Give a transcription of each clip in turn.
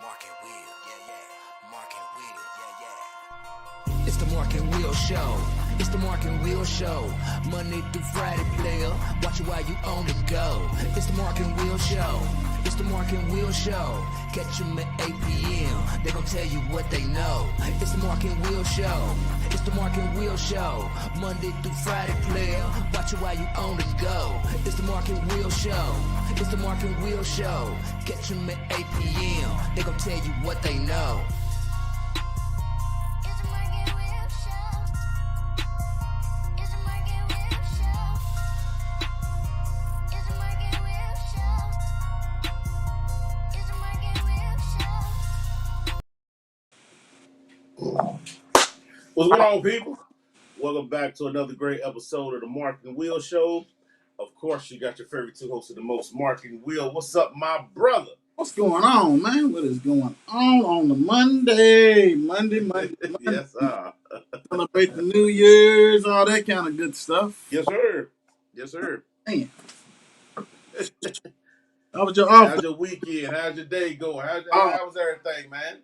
Mark and Will, yeah. Mark and Will, yeah. It's the Mark and Will Show. It's the Mark and Will Show. Monday through Friday, player. Watch it while you on the go. It's the Mark and Will Show. It's the Mark and Will Show. Catch them at 8 p.m. They gon' tell you what they know. It's the Mark and Will Show. It's the Mark and Will Show. Monday through Friday, player. Watch it while you on the go. It's the Mark and Will Show. It's the Mark and Will Show. Catch them at 8 p.m. They gon' tell you what they know. What's going on, people? Welcome back to another great episode of the Mark and Will Show. Of course, you got your favorite two hosts of the most, Mark and Will. What's up, my brother? What's going on, man? What is going on the Monday? Yes, sir. Celebrate the New Year's, all that kind of good stuff. Yes, sir. Yes, sir. Man. How was your How's off? your weekend? How's your day going? How was everything, man?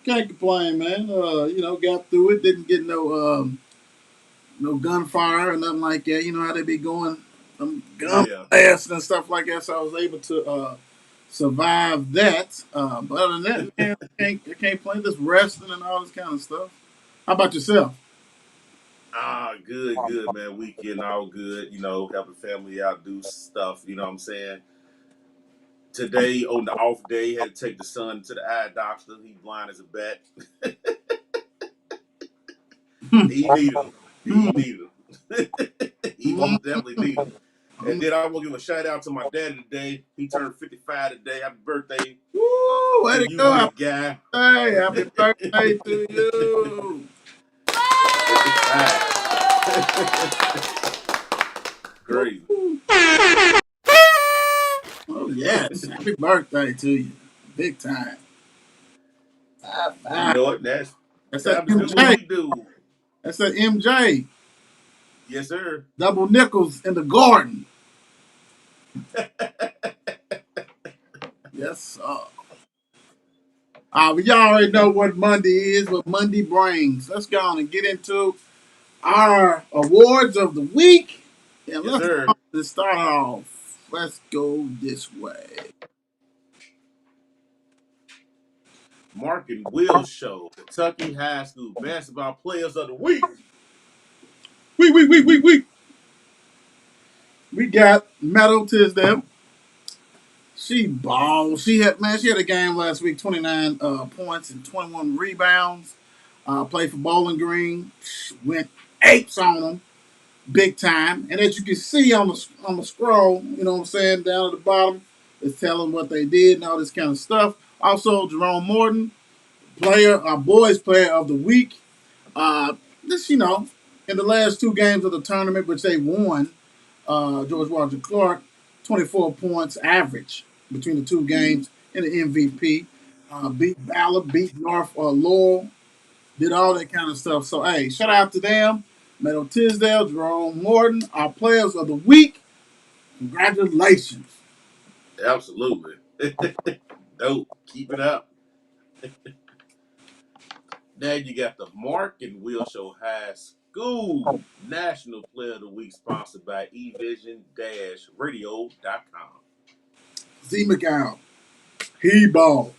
Can't complain, man. Got through it. Didn't get no gunfire or nothing like that. You know how they be going, gun blasts and stuff like that. So I was able to survive that. But other than that, man, I can't play this wrestling and all this kind of stuff. How about yourself? Good, man. Weekend, all good. You know, helping family out, do stuff. You know what I'm saying? Today, on the off day, had to take the son to the eye doctor. He's blind as a bat. He needed him. He most definitely needed him. And then I want to give a shout out to my daddy today. He turned 55 today. Happy birthday. Woo! Way to go, big guy. Hey, happy birthday to you. 55. Crazy. Oh, yes. Happy birthday to you. Big time. You know what? That's that do what MJ. we do. That's that MJ. Yes, sir. Double nickels in the garden. Yes, sir. But y'all already know what Monday is, what Monday brings. Let's go on and get into our awards of the week. And let's start off. Let's go this way. Mark and Will Show, Kentucky High School Basketball Players of the Week. We got Meadow Tisdale. She balled. She had a game last week, 29 points and 21 rebounds. Played for Bowling Green. Went apes on them, big time. And as you can see on the scroll, you know what I'm saying, down at the bottom, it's telling what they did and all this kind of stuff. Also, Jerome Morton, boys player of the week. In the last two games of the tournament, which they won, George Walter Clark, 24 points average between the two games in the MVP. Beat Ballard, beat North Laurel, did all that kind of stuff. So, hey, shout out to them. Meadow Tisdale, Jerome Morton, our players of the week. Congratulations. Absolutely. Dope. Keep it up. Now you got the Mark and Will Show High School National Player of the Week, sponsored by evision-radio.com. Z McCown, he balled.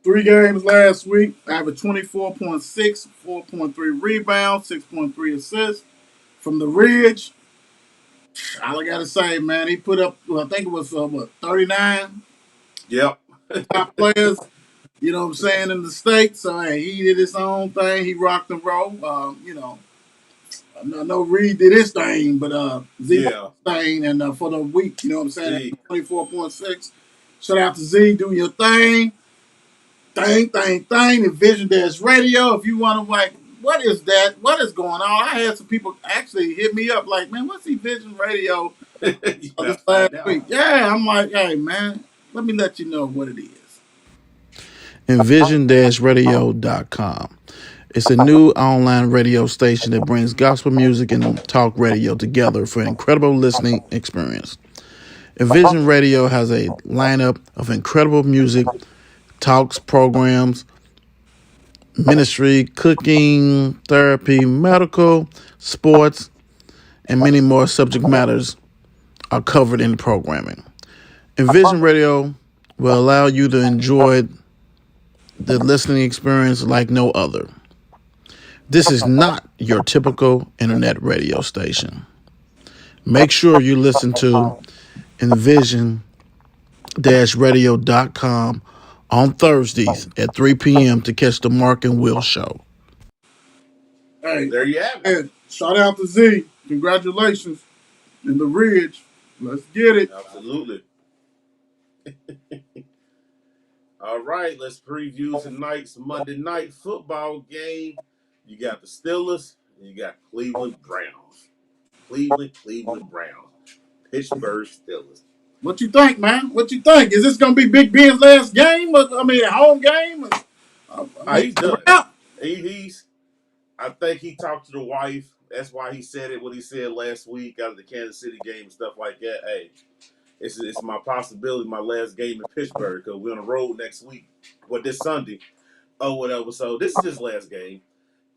3 games last week, averaged 24.6, 4.3 rebounds, 6.3 assists from the Ridge. All I got to say, man, he put up, I think it was, 39? Yep. Top players, you know what I'm saying, in the state. So, hey, he did his own thing. He rocked and rolled. I know Reed did his thing, but Z thing. And for the week, you know what I'm saying, 24.6. Shout out to Z, do your thing. Envision Dash Radio. If you want to, like, what is that? What is going on? I had some people actually hit me up like, man, what's Envision Radio this last week? Yeah, I'm like, hey, man, let me let you know what it is. Envision-radio.com. It's a new online radio station that brings gospel music and talk radio together for an incredible listening experience. Envision Radio has a lineup of incredible music, talks, programs, ministry, cooking, therapy, medical, sports, and many more subject matters are covered in programming. Envision Radio will allow you to enjoy the listening experience like no other. This is not your typical internet radio station. Make sure you listen to envision-radio.com on Thursdays at 3 p.m. to catch the Mark and Will show. Hey, There you have it. hey, shout out to Z. Congratulations in the Ridge. Let's get it. Absolutely. All right, let's preview tonight's Monday night football game. You got the Steelers and you got Cleveland Browns. Cleveland Browns. Pittsburgh Steelers. What you think, man? What you think? Is this gonna be Big Ben's last game? I mean, home game? I mean, He's done. wrap? He's. I think he talked to the wife. That's why he said it. What he said last week out of the Kansas City game and stuff like that. Hey, it's my possibility, my last game in Pittsburgh because we're on the road next week. Well, this Sunday or whatever. So this is his last game,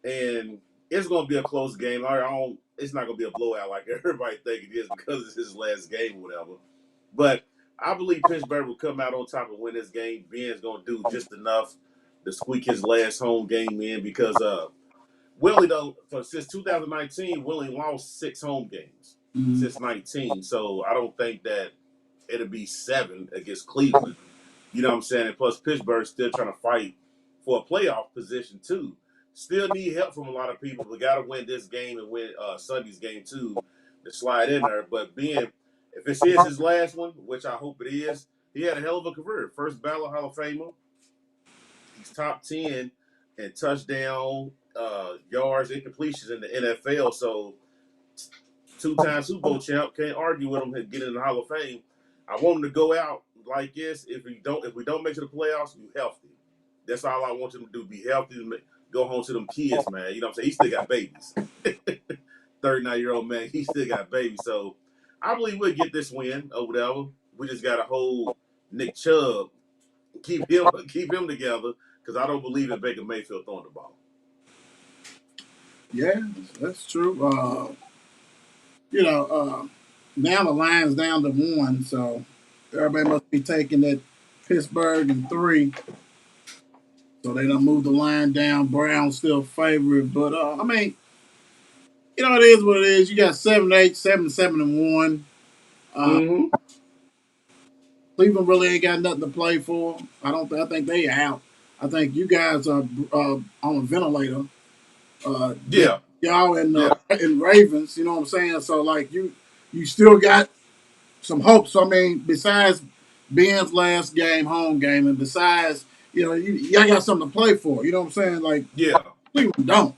and it's going to be a close game. It's not going to be a blowout like everybody think it is because it's his last game or whatever. But I believe Pittsburgh will come out on top and win this game. Ben's going to do just enough to squeak his last home game in because Willie, though, since 2019, Willie lost 6 home games Mhm. since 19. So I don't think that it'll be 7 against Cleveland. You know what I'm saying? And plus, Pittsburgh's still trying to fight for a playoff position, too. Still need help from a lot of people. We got to win this game and win Sunday's game, too, to slide in there. But being, if this is his last one, which I hope it is, he had a hell of a career. First ballot Hall of Famer. He's top 10 in touchdown, yards, and completions in the NFL. So, 2-time Super Bowl champ, can't argue with him and get in the Hall of Fame. I want him to go out like this. If we don't make it to the playoffs, you healthy. That's all I want him to do. Be healthy. Go home to them kids, man. You know what I'm saying? He still got babies. 39-year-old man, he still got babies. So I believe we'll get this win or whatever. We just got to hold Nick Chubb, keep him together because I don't believe in Baker Mayfield throwing the ball. Yeah, that's true. You know, now the line's down to 1, so everybody must be taking that Pittsburgh and 3. So they don't move the line down. Brown's still favorite, but I mean, it is what it is. You got 7-8, 7-7-1. Uh, Mm-hmm. Cleveland really ain't got nothing to play for. I don't. I think they out. I think you guys are on a ventilator. Yeah. Y'all Yeah. and Ravens. You know what I'm saying? So like you still got some hope. So I mean, besides Ben's last game, home game, and besides y'all got something to play for. You know what I'm saying? Like Yeah. Cleveland don't.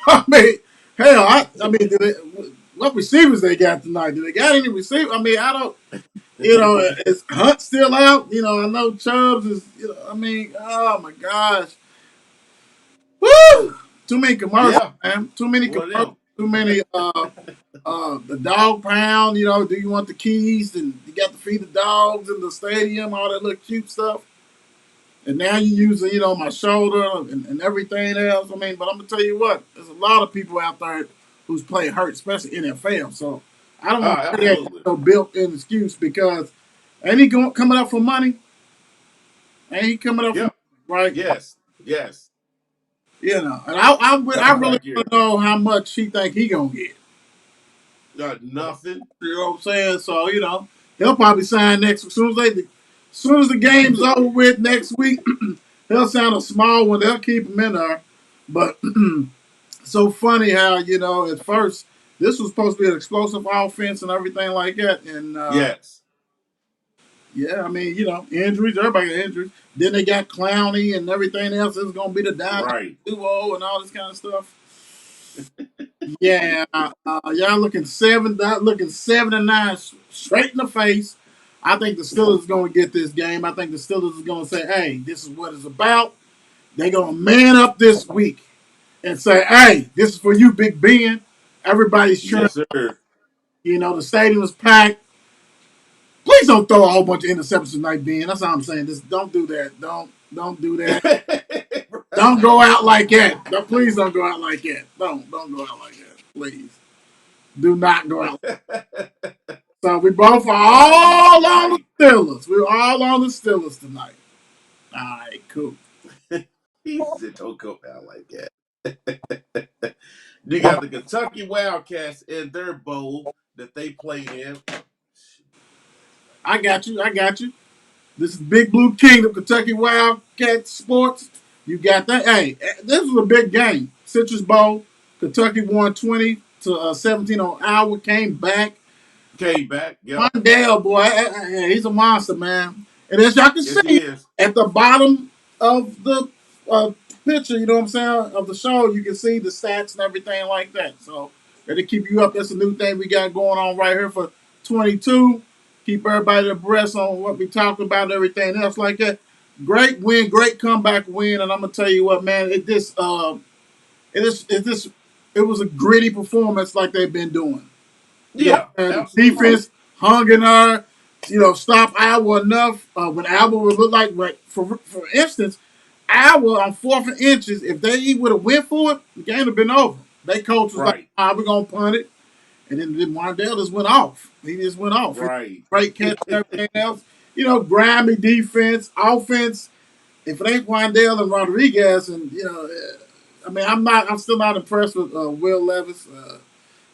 I mean, hell, I mean, what receivers they got tonight? Do they got any receivers? I mean, I don't. Is Hunt still out? I know Chubbs is. I mean, oh my gosh, woo! Too many commercials, Yeah. man. Too many One of commercials. them. Too many. The dog pound. Do you want the keys? And you got to feed the dogs in the stadium. All that little cute stuff. And now you using, my shoulder and everything else. I mean, but I'm gonna tell you what, there's a lot of people out there who's play hurt, especially NFL. So I don't want to say that Absolutely. no built-in excuse because ain't he coming up for money? Ain't he coming up for Yep. money, right? Yes. Yes. And I really Contract year. want to know how much he think he gonna get. Nothing. You know what I'm saying? So he'll probably sign next as soon as the game's over with next week. He'll sign a small one. They'll keep him in there, but. So funny how at first this was supposed to be an explosive offense and everything like that, and Yes. yeah, I mean injuries, everybody got injuries. Then they got Clowney and everything else. It's gonna be the dynamic Right. duo and all this kind of stuff. Yeah, y'all looking 7-9 straight in the face. I think the Steelers is gonna get this game. I think the Steelers is gonna say, "Hey, this is what it's about." They're gonna man up this week and say, "Hey, this is for you, Big Ben." Everybody's cheering. Yes, sir. The stadium is packed. Please don't throw a whole bunch of interceptions tonight, Ben. That's all I'm saying. Just don't do that. Don't. Don't do that. Don't go Right. out like that. Please don't go out like that. Don't go out like that. Please. Do not go out. So we both are all on the Right. Steelers. We're all on the Steelers tonight. All right, cool. He said, "Don't go out like that." You got the Kentucky Wildcats in their bowl that they played in. I got you. I got you. This is Big Blue Kingdom, Kentucky Wildcat Sports. You got that. Hey, this was a big game. Citrus Bowl. Kentucky won 20 to 17 on Iowa. Came back. Came back. Yep. Mondale, boy, he's a monster, man. And as y'all can Yes, he see is. at the bottom of the picture, you know what I'm saying, of the show, you can see the stats and everything like that. So that'll keep you up. That's a new thing we got going on right here for 22. Keep everybody abreast on what we talk about and everything else like that. Great win, great comeback win, and I'm gonna tell you what, man, it was a gritty performance like they've been doing. You know, Yeah, and the absolutely. defense hung in there. You know, stop Iowa enough when Iowa would look like for instance, Iowa on 4th and inches. If they would have went for it, the game would have been over. They coach was like, Right. we're gonna punt it," and then Wandale just went off. He just went off. Right. Great catch and everything else. You know, grimy defense, offense. If it ain't Wandale and Rodriguez, and I mean, I'm still not impressed with Will Levis.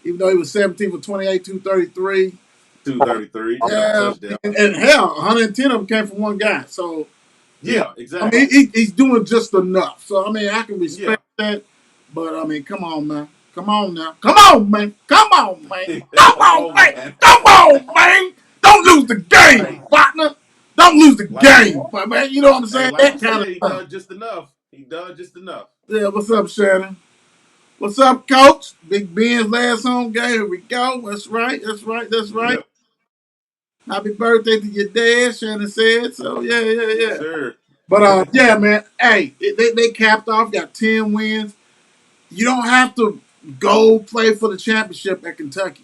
Even though he was 17 for 28, 233. 233. Yep. Yeah, Touchdown. and hell, 110 of them came from one guy. So, Yeah. I mean, Exactly. he's doing just enough. So, I mean, I can Yeah. respect that. But, I mean, come on, man. Come on now. Come on, man. Come on, man. Come Come on, on, man. man. Come on, man. Don't lose the game, Right. partner. Don't lose the Like game, man. You know what I'm hey, saying? like you That kind of said, he stuff. done just enough. He done just enough. Yeah, what's up, Shannon? What's up, Coach? Big Ben's last home game. Here we go. That's right. That's right. That's right. Yep. Happy birthday to your dad, Shannon said. So yeah, yeah, Yes, yeah. sir. But yeah, man. Hey, they capped off, got 10 wins. You don't have to go play for the championship at Kentucky.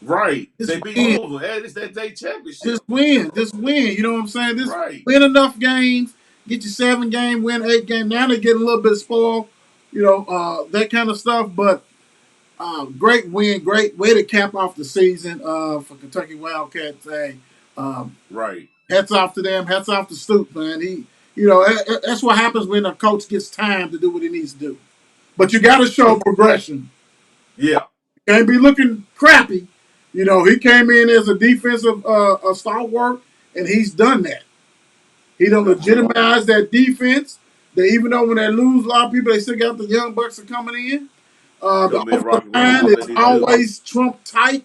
Right. Just They beat win, Louisville. Hey, it's that day just championship. win, just win. You know what I'm saying? Just Right. win enough games, get your 7 game, win 8 game. Now they're getting a little bit spoiled, that kind of stuff. But great win, great way to cap off the season for Kentucky Wildcats. Hey, um, Right. hats off to them. Hats off to Stoop, man. That's what happens when a coach gets time to do what he needs to do. But you got to show progression. Yeah. You can't be looking crappy. He came in as a defensive stalwart, and he's done that. He done Absolutely. legitimized that defense. That even though when they lose, a lot of people they still got the young bucks are coming in. The Come in, offensive rock and roll, do line what they is need to do. always Trump tight.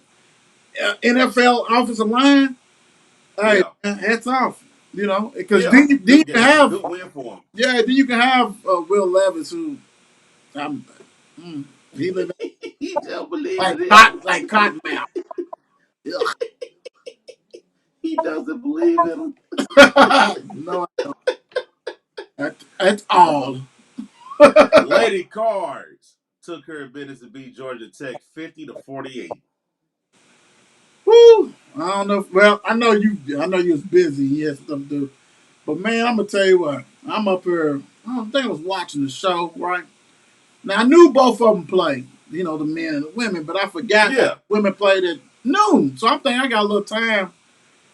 NFL offensive line. Hey, Yeah. man, hats off. Because Yeah. then you Good can game. have Good win for him. yeah, then you can have Will Levis who um, mm, he live He don't believe in like him. cottonmouth. He doesn't believe in him. No, that's all. Lady Cards took her business to beat Georgia Tech 50-48. Woo! I don't know. Well, I know you. I know you was busy. Yes, stuff to do. But man, I'm gonna tell you what. I'm up here. I don't think I was watching the show right now. I knew both of them played. The men and the women, but I forgot that Yeah. women played at noon. So I'm thinking I got a little time.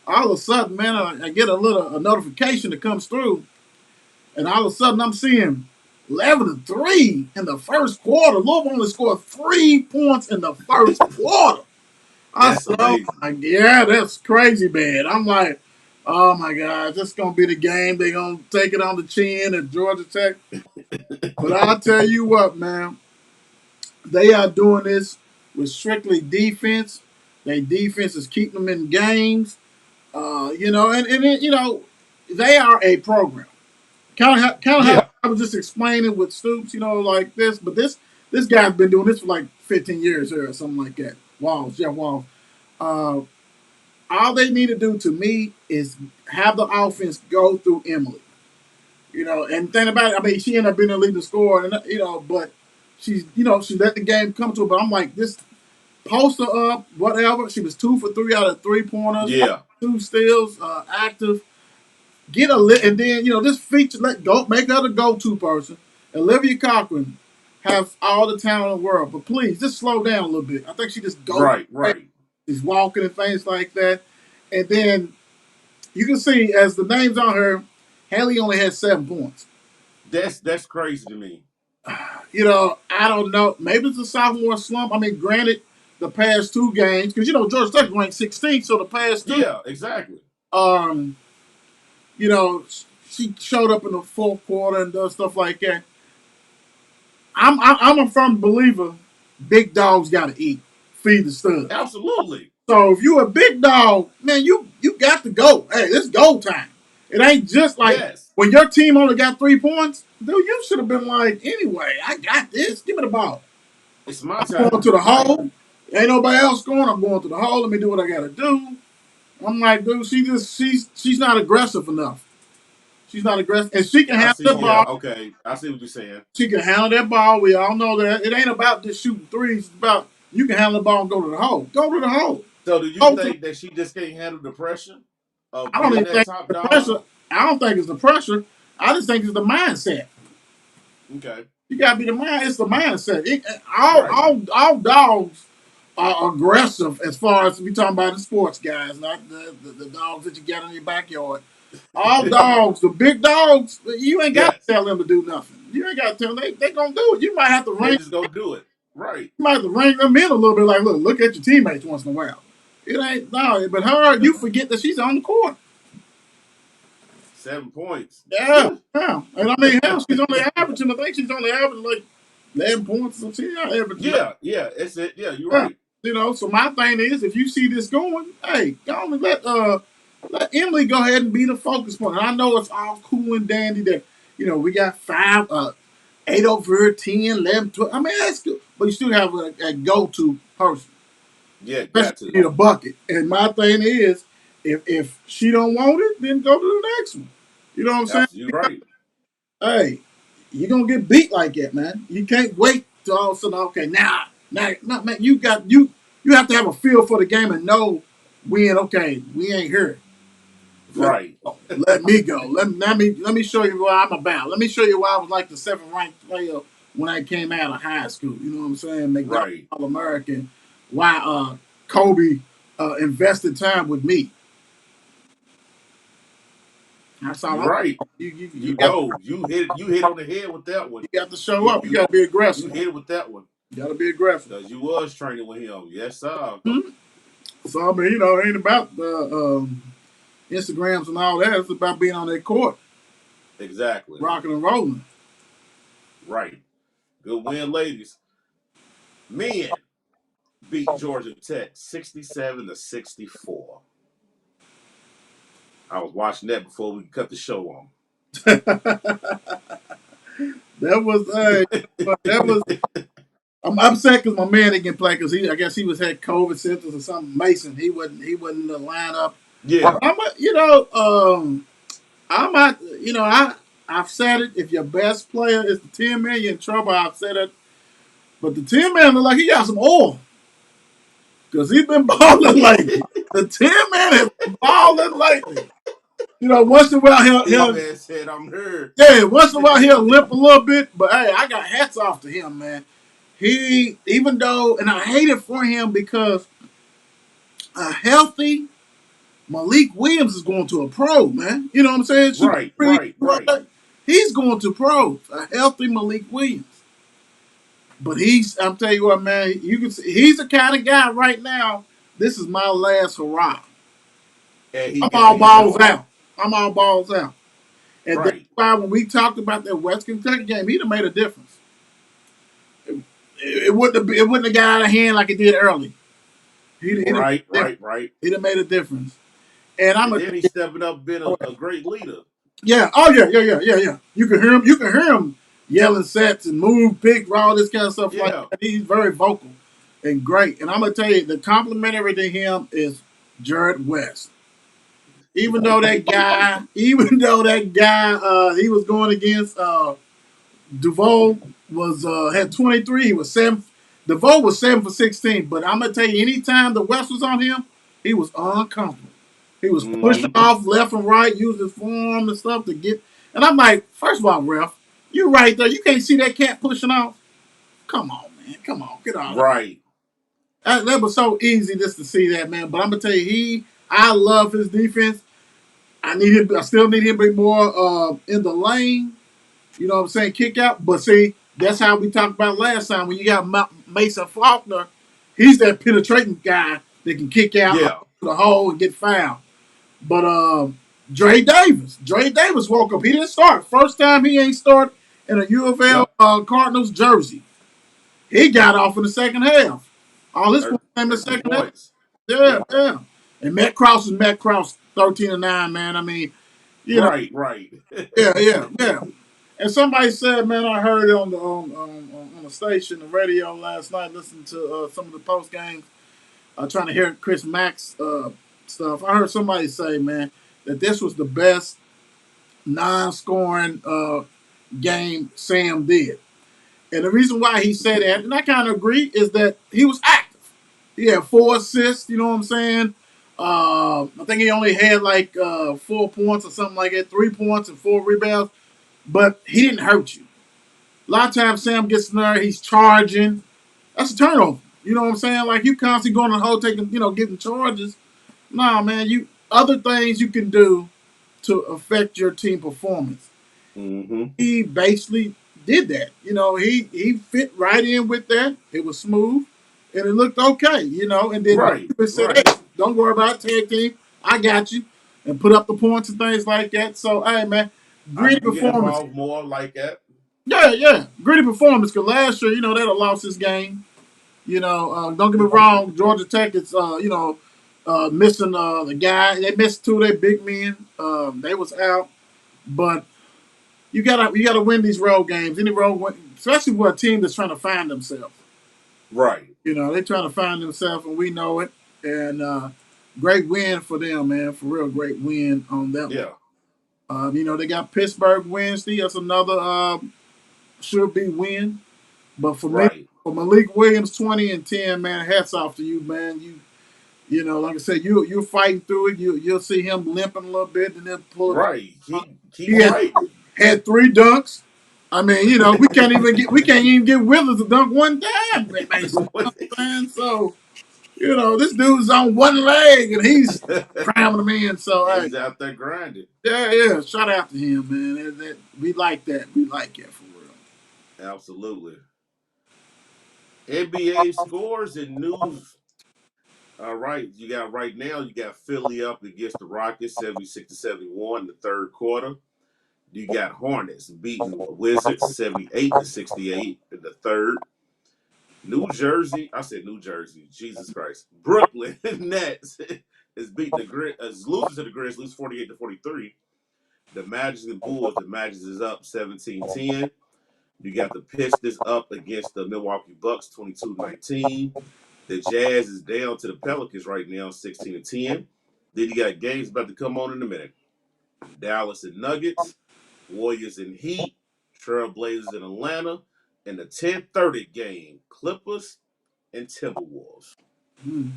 All of a sudden, man, I get a notification that comes through, and all of a sudden I'm seeing 11-3 in the first quarter. Louisville only scored 3 points in the first quarter. I That's said, "Oh amazing. my, yeah, that's crazy, man." I'm like, "Oh my God, this is gonna be the game. They're gonna take it on the chin at Georgia Tech." But I'll tell you what, man, they are doing this with strictly defense. Their defense is keeping them in games. They are a program. Kind of how Yeah. I was just explaining with Stoops, like this. But this guy's been doing this for like 15 years here or something like that. Walls, Jeff Walls. Uh, all they need to do to me is have the offense go through Emily. And think about it. I mean, she ended up being a leading scorer, and but she let the game come to her. But I'm like, this poster up, whatever. She was 2 for 3 out of 3 pointers, Yeah. 2 steals, active. Get and then this feature let go make her the go-to person. Olivia Cochran has all the talent in the world, but please just slow down a little bit. I think she just goes Right, right. she's walking and things like that. And then you can see as the names on her, Haley only had 7 points. That's crazy to me. I don't know. Maybe it's a sophomore slump. I mean, granted, the past two games, because Georgia Tech ranked 16th, so the past two, Yeah, exactly. um, you know, she showed up in the fourth quarter and does stuff like that. I'm a firm believer. Big dogs got to eat, feed the studs. Absolutely. So if you a big dog, man, you got to go. Hey, it's go time. It ain't just like Yes. when your team only got 3 points, dude. You should have been like, anyway, I got this. Give me the ball. It's my I'm going time. to the Right. hole. Ain't nobody else going. I'm going to the hole. Let me do what I got to do. I'm like, dude, she's not aggressive enough. She's not aggressive, and she can I handle see. the Yeah, ball. okay. I see what you're saying. She can handle that ball. We all know that. It ain't about just shooting threes. It's about you can handle the ball and go to the hole. Go to the hole. So do you Go to the, think that she just can't handle the pressure of I don't being even that think top the dog? pressure. I don't think it's the pressure. I just think it's the mindset. Okay. You gotta be the mind. It's the mindset. All Right. all dogs are aggressive as far as we talking about the sports guys, not the dogs that you get in your backyard. All dogs, the big dogs, you ain't got to Yes. tell them to do nothing. You ain't got to tell them they gonna do it. You might have to They ring. just go do it. Right. You might have to ring them in a little bit. Like, look at your teammates once in a while. It ain't no, but her, you forget that she's on the court. 7 points. Yeah, yeah. And I mean, hell, she's only averaging. I think she's only averaging like 11 points. So she's not averaging. Yeah. It's it. Yeah, you're Yeah. right. So my thing is, if you see this going, hey, go on and let Emily go ahead and be the focus point. And I know it's all cool and dandy that we got 8 over 10, 11, 12. I mean, that's good, but you still have a go-to person, Yeah, especially got if to. you need a bucket. And my thing is, if she don't want it, then go to the next one. You know what I'm saying? Absolutely right. Hey, you're gonna get beat like that, man. You can't wait till all of a sudden, okay, now, no, man, you have to have a feel for the game and know when, okay, we ain't here. Let Right. let me go. Let me show you what I'm about. Let me show you why I was like the seventh ranked player when I came out of high school. You know what I'm saying? McDonald's Right. All American. Why Kobe invested time with me. That's all You're I'm right. you You got know, you hit on the head with that one. you got to show You up. You you got to be you aggressive. hit it with that one. You got to be aggressive. Because you was training with him. Yes, sir. Hmm? So I mean, it ain't about the Instagrams and all that. It's about being on that court, Exactly. rocking and rolling. Right. Good win, ladies. Men beat Georgia Tech 67-64. I was watching that before we cut the show on. That was that was. I'm upset because my man didn't play because I guess he was had COVID symptoms or something. Mason, he wasn't in the lineup. Yeah. I'm at, I've said it. If your best player is the 10 man, you're in trouble. I've said it, but the 10 man look like he got some oil because he's been balling lately. The 10 man has been balling lately. Once in a while Big he'll man said, I'm here. yeah, once in a while he'll limp a little bit, but hey, I got hats off to him, man. He even though, and I hate it for him because a healthy Malik Williams is going to a pro, man. You know what I'm saying? Should Right, right, right. he's going to pro. A healthy Malik Williams. But I'm telling you what, man, you can see he's the kind of guy right now. This is my last hurrah. And I'm all he balls showing. out. I'm all balls out. And that's Right. why when we talked about that West Kentucky game, he'd have made a difference. It wouldn't have got out of hand like it did early. He'd have Right, made a difference. right, right. He'd have made a difference. And I'm And a then he's stepping up being a great leader. yeah. Oh yeah. You can hear him. You can hear him yelling sets and move big, all this kind of stuff like Yeah. that. He's very vocal and great. And I'm gonna tell you, the complimentary to him is Jared West. Even though that guy, he was going against Duval was had 23. He was 7. Duval was 7 for 16. But I'm gonna tell you, anytime the West was on him, he was uncomfortable. He was pushing Mm-hmm. off left and right, using his forearm and stuff to get. And I'm like, first of all, ref, you right there. You can't see that cat pushing off. Come on, man. Come on, get out of here. Right. That was so easy just to see that, man. But I'm gonna tell you, I love his defense. I still need him to be more in the lane. You know what I'm saying? Kick out. But see, that's how we talked about last time when you got Mason Faulkner. He's that penetrating guy that can kick out Yeah. to the hole and get fouled. But Dre Davis woke up. He didn't start. First time he ain't started in a U of L Yep. Cardinals jersey. He got off in the second half. All his points came in the 13 second half. points. Yeah, Yep. yeah. And Matt Cross is Matt Cross, 13-9, man. I mean, you know, Right. Right. yeah, yeah, yeah. And somebody said, man, I heard it on the station, the radio last night, listening to some of the post games, trying to hear Chris Mack's stuff. I heard somebody say, man, that this was the best non-scoring game Sam did. And the reason why he said that, and I kind of agree, is that he was active. He had 4 assists, you know what I'm saying? I think he only had like 4 points or something like that, 3 points and 4 rebounds, but he didn't hurt you. A lot of times Sam gets in there, he's charging. That's a turnover. You know what I'm saying? Like you constantly going to the hole, taking, getting charges. Nah, man, you other things you can do to affect your team performance. Mm-hmm. He basically did that. He fit right in with that. It was smooth, and it looked okay. And then Right. he said, Right. "Hey, don't worry about it, tag team. I got you," and put up the points and things like that. So, hey, man, I gritty can get performance. involved more like that. Yeah, yeah, gritty performance. Because last year, they'd have lost this game. Don't get me wrong. Georgia Tech is, missing the guy. They missed two of their big men. They was out, but you gotta win these road games. Any road win, especially with a team that's trying to find themselves. Right. They're trying to find themselves, and we know it. And great win for them, man. For real, great win on that one. Yeah. They got Pittsburgh Wednesday. That's another should be win. But for me, Right. for Malik Williams, 20-10, man. Hats off to you, man. Like I said, you're fighting through it. You'll see him limping a little bit, and then pull it. Right. Keep He fighting. had 3 dunks. I mean, we can't even get Withers to dunk one time, basically. You know what I'm saying? So, this dude's on one leg and he's cramming them in. So, hey, He's out there grinding. yeah, yeah, shout out to him, man. We like that. We like that for real. Absolutely. NBA scores and news. All right, you got right now. You got Philly up against the Rockets, 76-71 in the third quarter. You got Hornets beating Wizards, 78-68 in the third. New Jersey, I said New Jersey, Jesus Christ. Brooklyn Nets is beating is losing to the Grizzlies, 48-43. The Magic and Bulls, the Magic is up 17-10. You got the Pistons up against the Milwaukee Bucks, 22-19. The Jazz is down to the Pelicans right now, 16-10. Then you got games about to come on in a minute. Dallas and Nuggets, Warriors and Heat, Trailblazers in Atlanta, and the 10:30 game, Clippers and Timberwolves. Mm.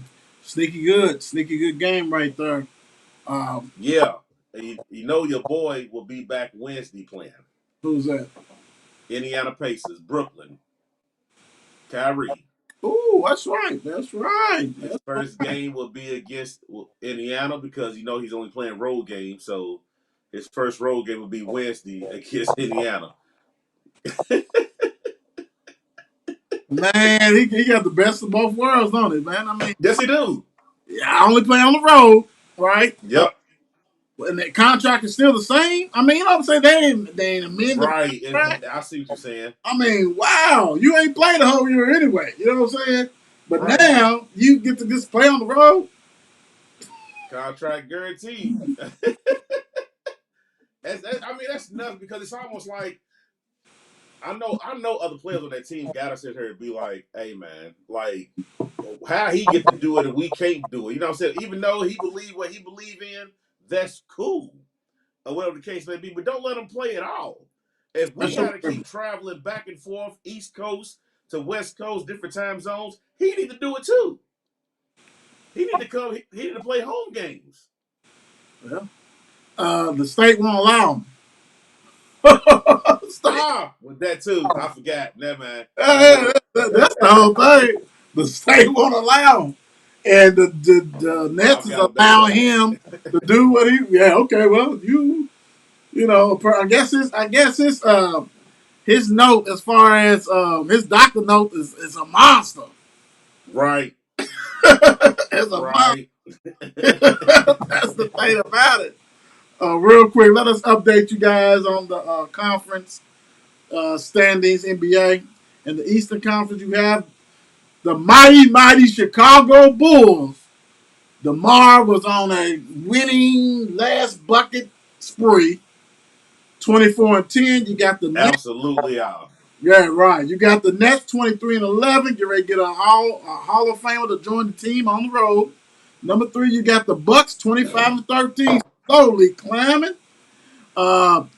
Sneaky good game right there. Um, Yeah, and you know your boy will be back Wednesday playing. who's that? Indiana Pacers, Brooklyn, Kyrie. Oh, that's right. That's right. His That's first right. game will be against Indiana because he's only playing road games. So his first road game will be Wednesday against Indiana. Man, he got the best of both worlds, don't he, man? I mean, Yes, he do. yeah, I only play on the road, right? Yep. And that contract is still the same. I mean, you know what I'm saying? They ain't amend the Right. And contract. I see what you're saying. I mean, wow, you ain't played the whole year anyway. You know what I'm saying? But Right. now you get to just play on the road. Contract guaranteed. I mean, that's nuts because it's almost like I know other players on that team gotta sit here and be like, hey man, like how he get to do it and we can't do it. You know what I'm saying? Even though he believe what he believe in, that's cool. Or whatever the case may be, but don't let him play at all. If we That's your gotta keep traveling back and forth, East Coast to West Coast, different time zones, he need to do it too. He need to come, he need to play home games. Well, the state won't allow them. State, With that too. I forgot. Never mind. I'm uh, good. that's the whole thing. The state won't allow him, and the Wow, Nets is count they allowing bad. him to do what he. Yeah, okay. Well, you know, I guess it's his note as far as his doctor note is a monster. Right. It's a monster. Right. That's the thing about it. Real quick, let us update you guys on the conference standings, NBA. In the Eastern Conference, you have the mighty Chicago Bulls. DeMar was on a winning last bucket spree, 24-10. You got the Nets. Absolutely are. Yeah, right. You got the Nets 23-11. You're ready to get a Hall of Famer to join the team on the road. Number 3, you got the Bucks 25-13, slowly climbing.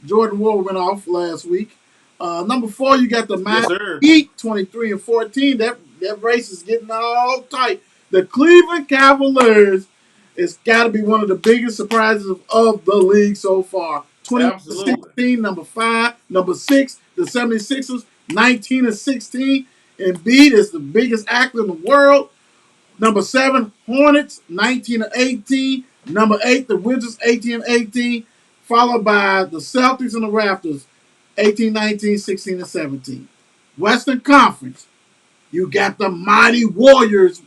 Jordan Ward went off last week. Number 4, you got the Yes, Miami sir. Heat 23-14. That race is getting all tight. The Cleveland Cavaliers it's got to be one of the biggest surprises of the league so far. 20 Absolutely. 16, number 5. Number 6, the 76ers, 19-16. Embiid is the biggest actor in the world. Number 7, Hornets, 19-18. Number 8, the Wizards, 18-18. Followed by the Celtics and the Raptors, 18-19, 16-17. Western Conference, you got the mighty Warriors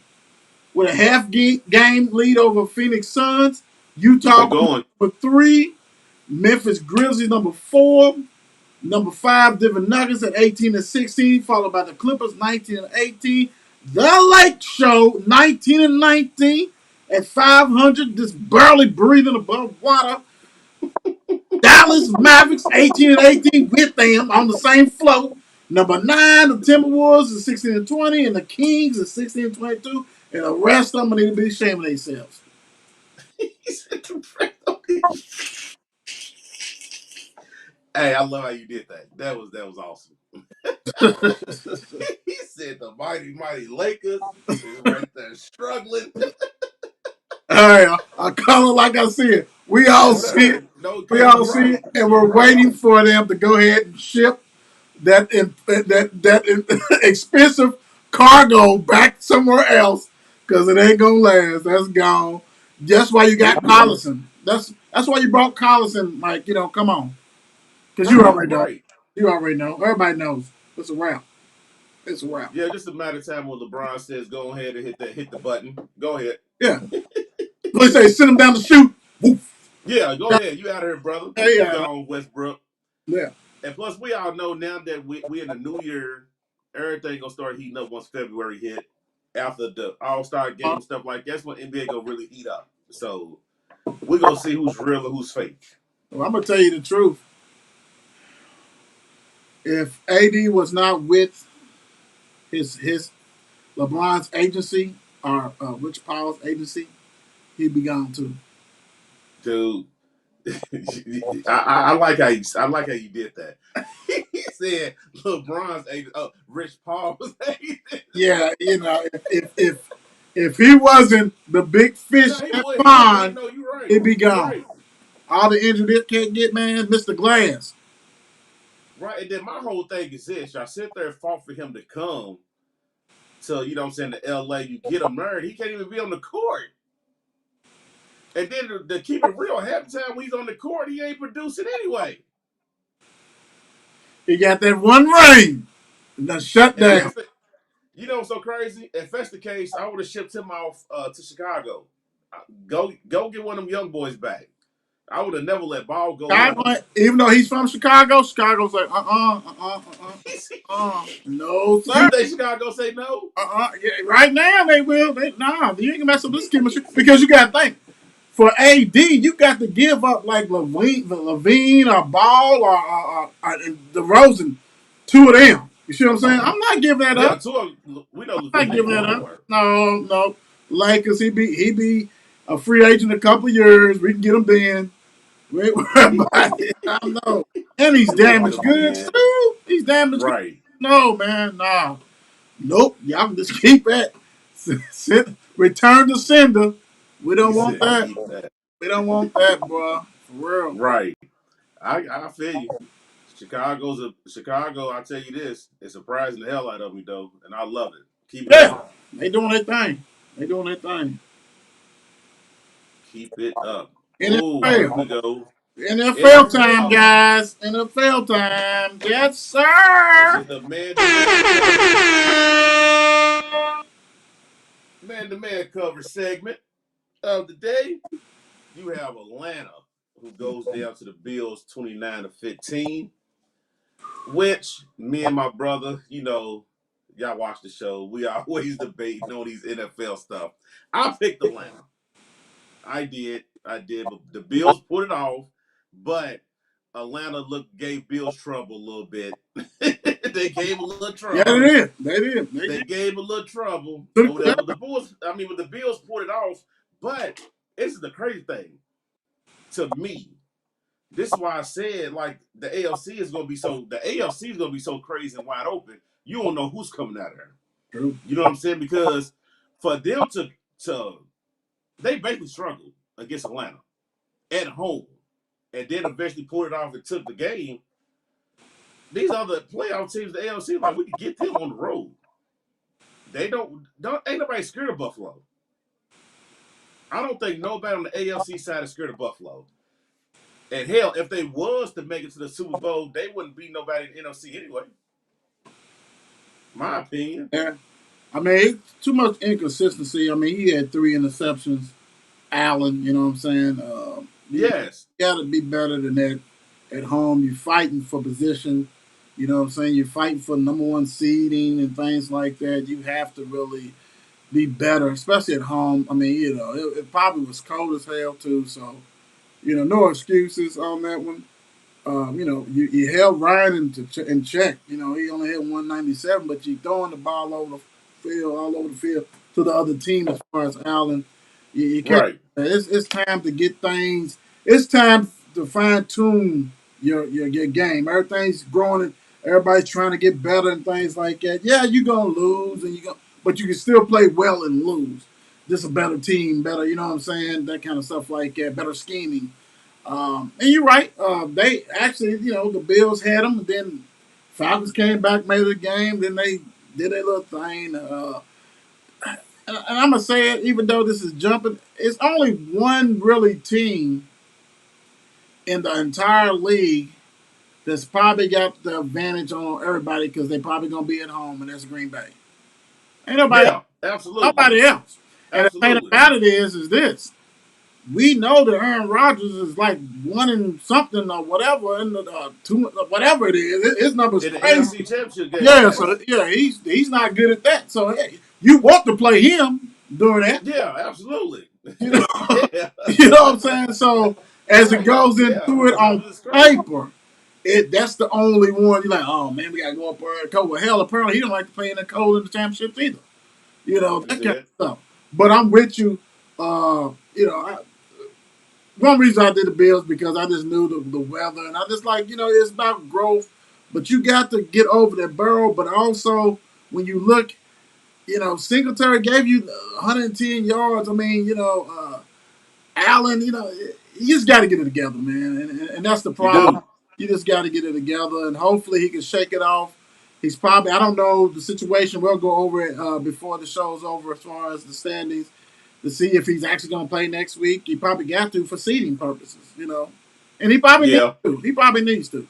with a game lead over Phoenix Suns. Keep Utah it going. number 3. Memphis Grizzlies number 4. Number 5, Denver Nuggets at 18-16, followed by the Clippers 19-18. The Lake Show 19-19 at 500, just barely breathing above water. Dallas Mavericks 18-18 with them on the same float. Number 9, the Timberwolves is 16-20, and the Kings is 16-22. And the rest of them need to be ashamed of themselves. He said hey, I love how you did that. That was awesome. He said the mighty Lakers is right there struggling. All right, I call it like I said. We all Yes, see it. sir. No, We because all you're see right. it, and we're You're waiting right. for them to go ahead and ship that expensive cargo back somewhere else because it ain't gonna last. That's gone. That's why you got Collison. That's why you brought Collison, Mike. You know, come on, because you Right, already know. right. You already know. Everybody knows. It's a wrap. It's a wrap. Yeah, just a matter of time when LeBron says go ahead and hit the button. Go ahead. Yeah. Let's say send him down the chute. Woof. Yeah, go ahead. You out of here, brother. Hey, You gone, Westbrook. yeah. And plus, we all know now that we in the new year, everything gonna start heating up once February hit. After the All Star game stuff like that's when NBA gonna really heat up. So we're gonna see who's real and who's fake. Well, I'm gonna tell you the truth. If AD was not with his LeBron's agency or Rich Paul's agency, he'd be gone too. Dude, I like how you did that. He said LeBron's agent, Rich Paul was agent. Yeah, you know, if he wasn't the big No, fish he in the would. He would. pond, No, you're right. he'd be You're gone. right. All the injury it can't get, man, Mr. Glass. Right. And then my whole thing is this: y'all sit there and fought for him to come to, you know what I'm saying, to LA. You get him married. He can't even be on the court. And then to keep it real, half the time when he's on the court, he ain't producing anyway. He got that one ring, and then shut And down. that's the, you know, what's so crazy. If that's the case, I would have shipped him off to Chicago. Go get one of them young boys back. I would have never let Ball go Chicago, either. even though he's from Chicago, Chicago's like, no, You sir. think Chicago say no? Yeah, right now they will. Nah, you ain't gonna mess up this chemistry because you got to think for AD, you got to give up like Levine or Ball or DeRozan, two of them. You see what I'm saying? I'm not giving that Yeah, up. two of we know I'm not Levine ain't giving that going up. nowhere. No. Lakers, he be a free agent in a couple years. We can get him then. We ain't worried about it. I know. And he's We'll get damaged him goods then. too. He's damaged goods. Right. No, man, nah. Nope. Y'all can just keep that. Return to sender. We don't He want said that. keep that. We don't want that, bro. For real. Right. I feel you. Chicago. I tell you this, it's surprising the hell out of me though, and I love it. Keep it Yeah, up. they doing their thing. They doing their thing. Keep it up. Oh, here we NFL. go. NFL time, NFL. guys. NFL time. Yes, This sir. is the man-to-man coverage. Man-to-man coverage segment of the day. You have Atlanta, who goes down to the Bills 29-15, which me and my brother, y'all watch the show. We always debating on these NFL stuff. I picked Atlanta. I did. I did. But the Bills put it off, but Atlanta gave Bills trouble a little bit. They gave a little Yeah, they trouble. did. They did. They They did. gave a little trouble or Took the whatever. The Bills put it off, but this is the crazy thing to me. This is why I said like the AFC is gonna be so crazy and wide open. You don't know who's coming out of there. True. You know what I'm saying? Because for them to they basically struggled against Atlanta at home, and then eventually pulled it off and took the game. These other playoff teams, the AFC, like we could get them on the road. They don't ain't nobody scared of Buffalo. I don't think nobody on the AFC side is scared of Buffalo. And hell, if they was to make it to the Super Bowl, they wouldn't beat nobody in the NFC anyway. My opinion. Yeah. I mean, it's too much inconsistency. I mean, he had 3 interceptions. Allen, you know what I'm saying? You Yes. got to be better than that at home. You're fighting for position. You know what I'm saying? You're fighting for number one seeding and things like that. You have to really be better, especially at home. I mean, it probably was cold as hell too. So, no excuses on that one. You held Ryan in check. He only had 197, but you throwing the ball over the field, all over the field to the other team as far as Allen. You can't. Right. It's time to get things. It's time to fine tune your game. Everything's growing. And everybody's trying to get better and things like that. Yeah, you're gonna lose, but you can still play well and lose. Just a better team, better. You know what I'm saying? That kind of stuff like that. Better scheming. And you're right. They actually, the Bills had them, and then Falcons came back, made it a game. Then they did their little thing. And I'm gonna say it, even though this is jumping, it's only one really team in the entire league that's probably got the advantage on everybody because they probably gonna be at home, and that's Green Bay. Ain't Yeah. Absolutely. nobody else. And the thing Absolutely. about it is this: we know that Aaron Rodgers is like one in something or whatever in the two, whatever it is. His numbers In the crazy. NFC Championship game, Yeah, so yes. yeah, he's not good at that. So hey, you want to play him doing that, Yeah. Absolutely. you know? Yeah. You know what I'm saying? So as it Right. goes Yeah. into it The on numbers is crazy. paper, that's the only one you're like, oh man, we gotta go up there and cold. Well, hell, apparently he don't like to play in the cold in the championships either. You That see kind of it? stuff. But I'm with you. One reason I did the Bills because I just knew the weather, and I just like it's about growth, but you got to get over that Burrow. But also when you look, Singletary gave you 110 yards. I mean, Allen, you just got to get it together, man, and that's the You problem. do. You just got to get it together, and hopefully he can shake it off. He's probably I don't know the situation. We'll go over it before the show's over as far as the standings to see if he's actually going to play next week. He probably got to for seeding purposes. And he probably needs Yeah. to. He probably needs to.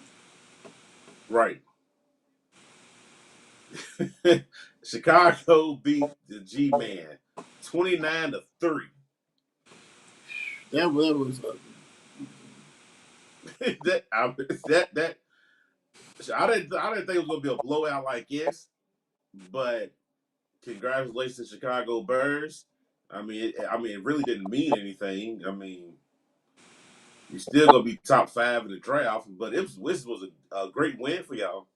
Right. Chicago beat the G Man 29-3. That was That I didn't think it was gonna be a blowout like this, but congratulations, Chicago Bears. It really didn't mean anything. I mean, you're still gonna be top five in the draft, but this was a great win for y'all.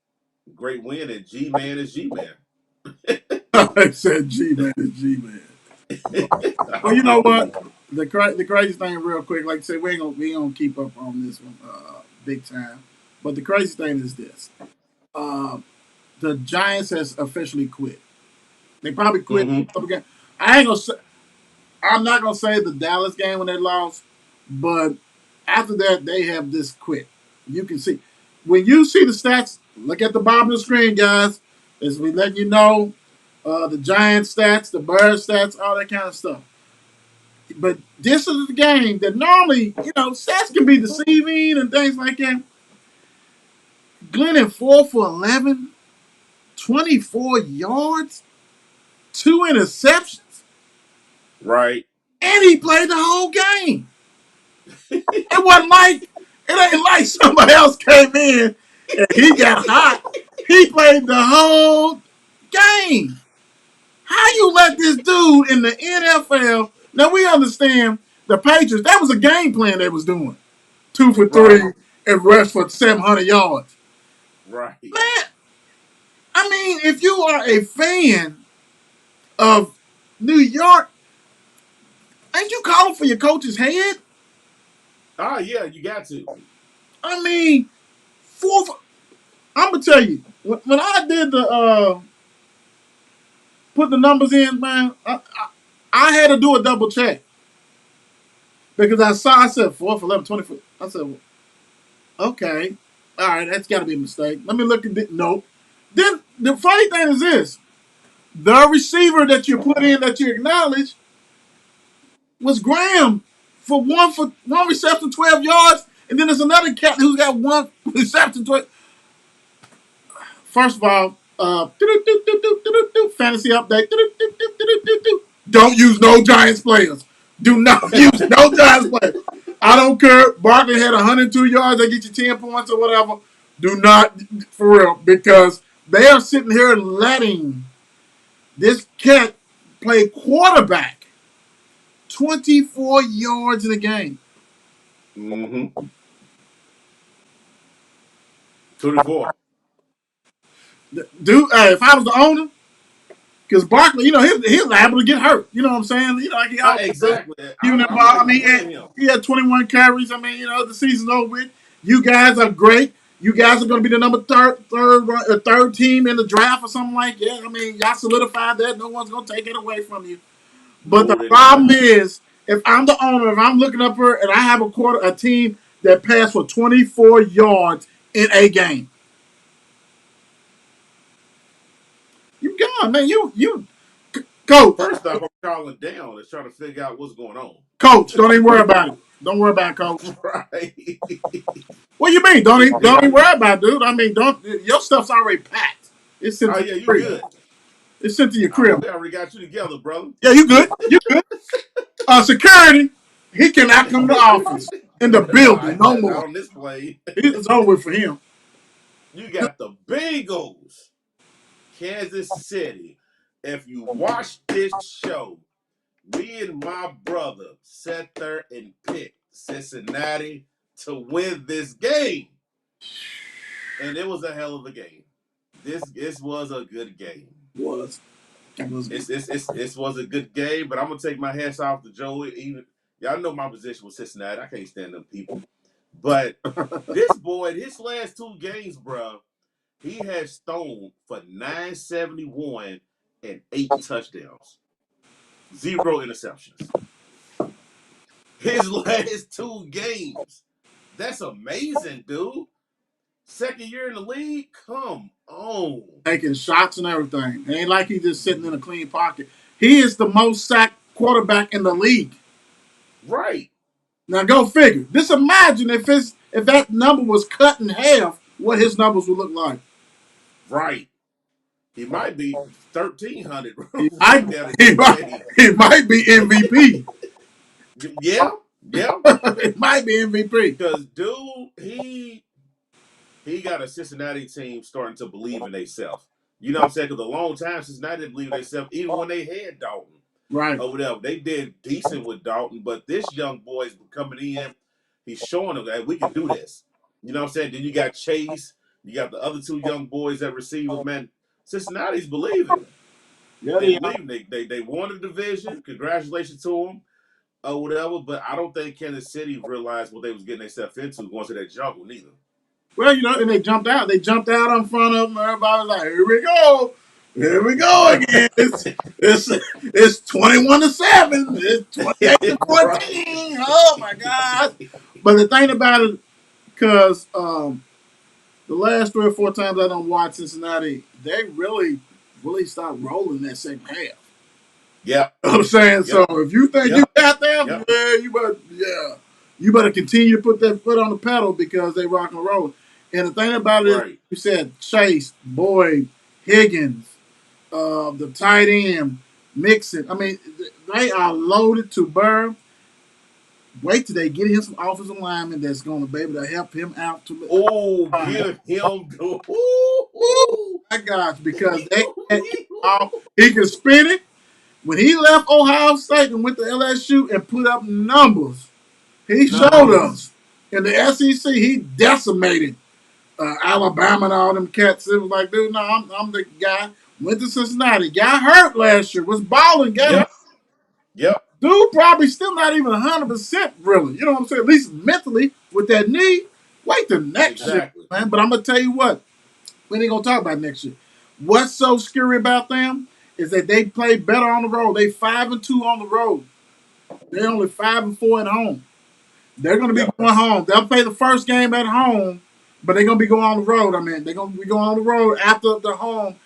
Great win, and G Man is G Man. I said G man is G man. Well, you I'm know with what? you. The crazy thing, real quick, like I said, we ain't gonna keep up on this one big time. But the crazy thing is this: uh, the Giants has officially quit. They probably quit. Mm-hmm. I ain't gonna say. I'm not gonna say the Dallas game when they lost, But after that, they have just quit. You can see when you see the stats. Look at the bottom of the screen, guys. As we letting you know the Giant stats, the Bird stats, all that kind of stuff. But this is the game that normally, stats can be deceiving and things like that. Glennon 4 for 11, 24 yards, two interceptions, Right. and he played the whole game. It wasn't like it ain't like somebody else came in and he got hot. He played the whole game. How you let this dude in the NFL? Now we understand the Patriots. That was a game plan they was doing. 2 for 3 Right. and rush for 700 yards. Right. Man, I mean, if you are a fan of New York, ain't you calling for your coach's head? Ah, yeah, you got to. I mean, four. I'm gonna tell you when I did the put the numbers in, man. I had to do a double check because I saw. I said 4 for 11, 24. I said, well, okay, all right, that's got to be a mistake. Let me look at it. Nope. Then the funny thing is this: the receiver that you put in that you acknowledge was Graham for one reception, 12 yards, and then there's another cat who's got one reception, 12. First of all, fantasy update. Don't use no Giants players. Do not use no Giants players. I don't care. Barkley had 102 yards. They get you 10 points or whatever. Do not, for real, because they are sitting here letting this cat play quarterback 24 yards in a game. Mm-hmm. 24. Dude, if I was the owner, because Barkley, he's liable to get hurt. You know what I'm saying? Like he always does. Exactly. Even if, I'm not I even mean, playing him. he had 21 carries. I mean, the season's over with. You guys are great. You guys are going to be the third team in the draft or something like that. I mean, y'all solidified that. No one's going to take it away from you. But the No, they're not. problem is, if I'm the owner, if I'm looking up here and I have a team that passed for 24 yards in a game, you gone, man. You, coach, First off, I'm calling down and trying to figure out what's going on. coach. Don't even worry about it. Don't worry about it, coach. Right. What do you mean? Don't Yeah. even worry about it, dude. I mean, don't your stuff's already packed. It's sent Oh, to yeah, your you crib. good. It's sent to your Oh, crib. we already got you together, brother. Yeah, you good. You good. Security, he cannot come to the office in the building no Not more. on this play. It's over for him. You got the Bengals, Kansas City. If you watch this show, me and my brother sat there and picked Cincinnati to win this game. And it was a hell of a game. This was a good game. Was that was It was a good game, but I'm gonna take my hats off to Joey. Even y'all know my position with Cincinnati. I can't stand them people. But this boy, his last 2 games, bro, he has thrown for 971 and 8 touchdowns, 0 interceptions. His last 2 games. That's amazing, dude. Second year in the league? Come on. taking shots and everything. It ain't like he's just sitting in a clean pocket. He is the most sacked quarterback in the league. Right. Now go figure. Just imagine if that number was cut in half, what his numbers would look like. Right. He might be 1,300 He right might, now to he get might, paid. he might be MVP. Yeah. Yeah. It might be MVP. Because, dude, he got a Cincinnati team starting to believe in themselves. You know what I'm saying? Because a long time Cincinnati didn't believe in themselves, even when they had Dalton Right. or whatever. They did decent with Dalton, but this young boy's coming in. He's showing them that we can do this. You know what I'm saying? Then you got Chase. You got the other 2 young boys that receivers. Man, Cincinnati's believing. Yeah, They they believe they won the division. Congratulations to them or whatever. But I don't think Kansas City realized what they was getting themselves into going to that jungle neither. Well, and they jumped out. They jumped out in front of them. Everybody was like, "Here we go." Here we go again. It's 21-7. It's 28-14. Right. Oh my God! But the thing about it, because the last 3 or 4 times I don't watch Cincinnati, they really start rolling that second half. Yep. I'm saying, so Yep. if you think you Yep. got them, Yep. you better continue to put that foot on the pedal because they rock and roll. And the thing about it is, Right. you said Chase, Boyd, Higgins, the tight end, Mixon. I mean, they are loaded to burn. Wait till they get him some offensive linemen that's going to be able to help him out. Oh, Oh give him the woo, woo, my gosh, because they woo, can't get off. He can spin it. When he left Ohio State and went to LSU and put up numbers, he showed numbers. us. In the SEC, he decimated Alabama and all them cats. It was like, dude, no, I'm the guy. Went to Cincinnati. Got hurt last year. Was balling. Got hurt. Yep. Yep. Dude probably still not even 100% really. You know what I'm saying? At least mentally with that knee. Wait the next year, Exactly. man. But I'm going to tell you what. We ain't going to talk about next year. What's so scary about them is that they play better on the road. They 5-2 on the road. They're only 5-4 at home. They're going to be Yep. going home. They'll play the first game at home, but they're going to be going on the road. I mean, they're going to be going on the road after the home.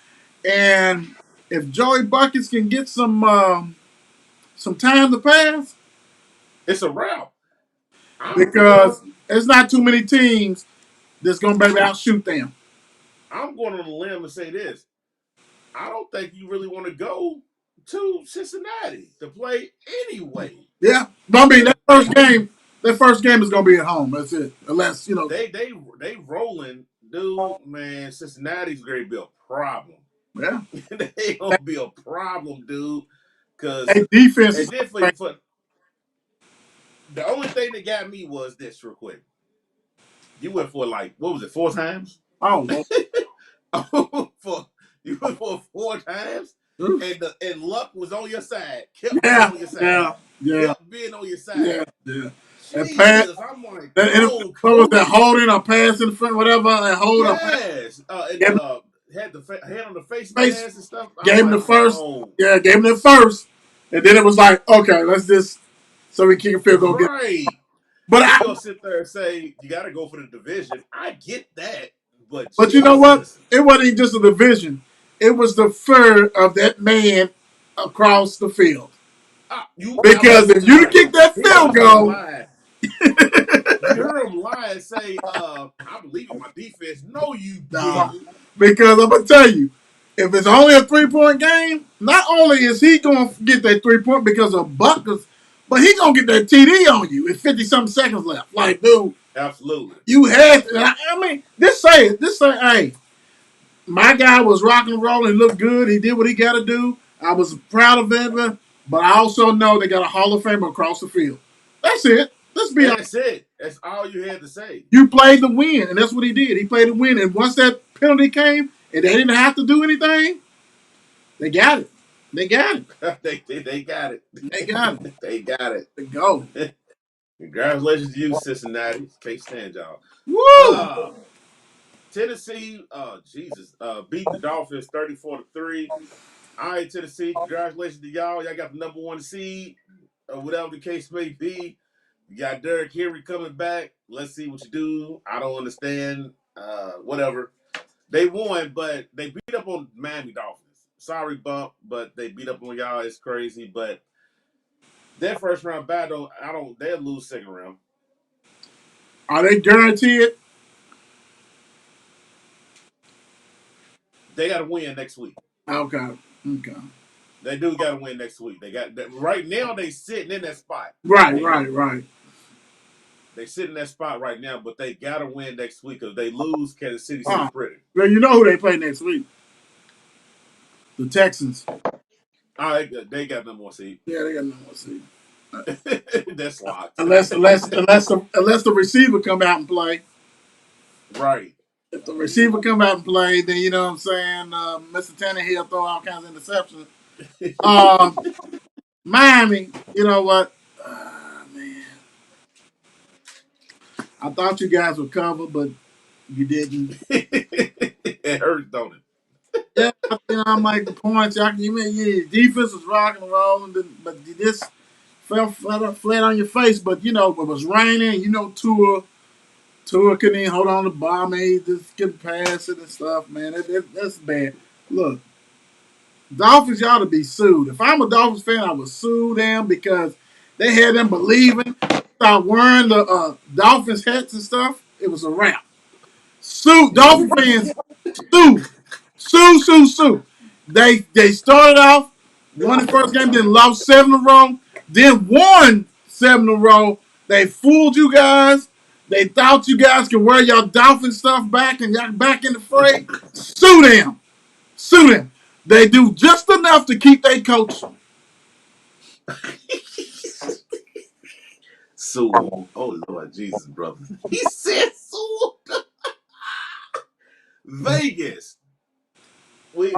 And if Joey Buckets can get some time to pass, It's a wrap. I'm going. because there's not too many teams that's going to be able to outshoot them. I'm going on a limb and say this. I don't think you really want to go to Cincinnati to play anyway. Yeah, but I mean Because that first game is going to be at home. That's it. Unless they rolling, dude. Man, Cincinnati's going to be a problem. yeah, They gonna be a problem, dude. Because their defense is and then great. for the only thing that got me was this real quick. You went for like what was it, 4 times? Oh Lord. for you went for 4 times, and luck was on your side. Kept being Yeah, on your side. yeah, yeah, Kept being on your side. yeah, yeah. That pass, Jesus, I'm like, and oh, what was that, coach. holding or pass in front, whatever, and hold up, Yes. And gave, had the hand on the face face, mask and stuff. I'm gave him the like, first, no. yeah, gave him the first, and then it was like, okay, let's just so we kick a field goal. Get, Right. but Then I, you're gonna sit there and say you got to go for the division. I get that, but but you know what? Jesus, It wasn't just a division. It was the fear of that man across the field. you Because if absolutely you right. kick that He field heard him goal, lie. You heard him lie and say, "I believe in my defense." No, you nah, didn't. because I'm gonna tell you, if it's only a 3 point game, not only is he gonna get that 3 point because of Buckers, but he gonna get that TD on you with 50 something seconds left. Like, dude, Absolutely. you had. I mean, this say, hey, my guy was rocking and rolling. He looked good. He did what he got to do. I was proud of him, but I also know they got a Hall of Famer across the field. That's it. Let's be And honest. that's it. That's all you had to say. You played the win, and that's what he did. He played the win, and once that penalty came, and they didn't have to do anything, they got it. They got it. They got it. They got it. They got To go. it. Congratulations to you, Cincinnati. Can't stand y'all. Woo! Uh Tennessee, Jesus, beat the Dolphins 34-3. All right, Tennessee, congratulations to y'all. Y'all got the number 1 seed, or whatever the case may be. You got Derrick Henry coming back. Let's see what you do. I don't understand. Whatever. They won, but they beat up on Miami Dolphins. Sorry, bump, but they beat up on y'all. It's crazy, but their first round battle, they'll lose second round. Are they guaranteed? They got to win next week. Okay. Okay. They do got to win next week. They got right now. They sitting in that spot. Right, They right, right. they sit in that spot right now, but they got to win next week. If they lose, Kansas City sits pretty. Well, you know who they play next week? The Texans. All right, they got number 1 seed. Yeah, they got no more seed. That's locked. Unless the receiver come out and play. Right. If the receiver come out and play, then you know what I'm saying. Mr. Tannehill throw all kinds of interceptions. Um, Miami, you know what? Man, I thought you guys would cover, but you didn't. It hurts, don't it? Yeah, I'm like the points. Y'all, yeah, defense was rocking and rolling, but you just fell flat on your face. But it was raining. Tua couldn't even hold on to the ball. Man, he just couldn't pass it and stuff. Man, that's bad. Look, Dolphins, y'all to be sued. If I'm a Dolphins fan, I would sue them because they had them believing. Start wearing the Dolphins hats and stuff. It was a wrap. Sue Dolphin fans. Sue, sue, sue, sue. They started off won the first game, then lost 7 in a row, then won 7 in a row. They fooled you guys. They thought you guys could wear your Dolphin stuff back and y'all back in the fray. Sue them. Sue them. They do just enough to keep their coach. Sold. Oh Lord Jesus, brother. He said sold. Vegas. We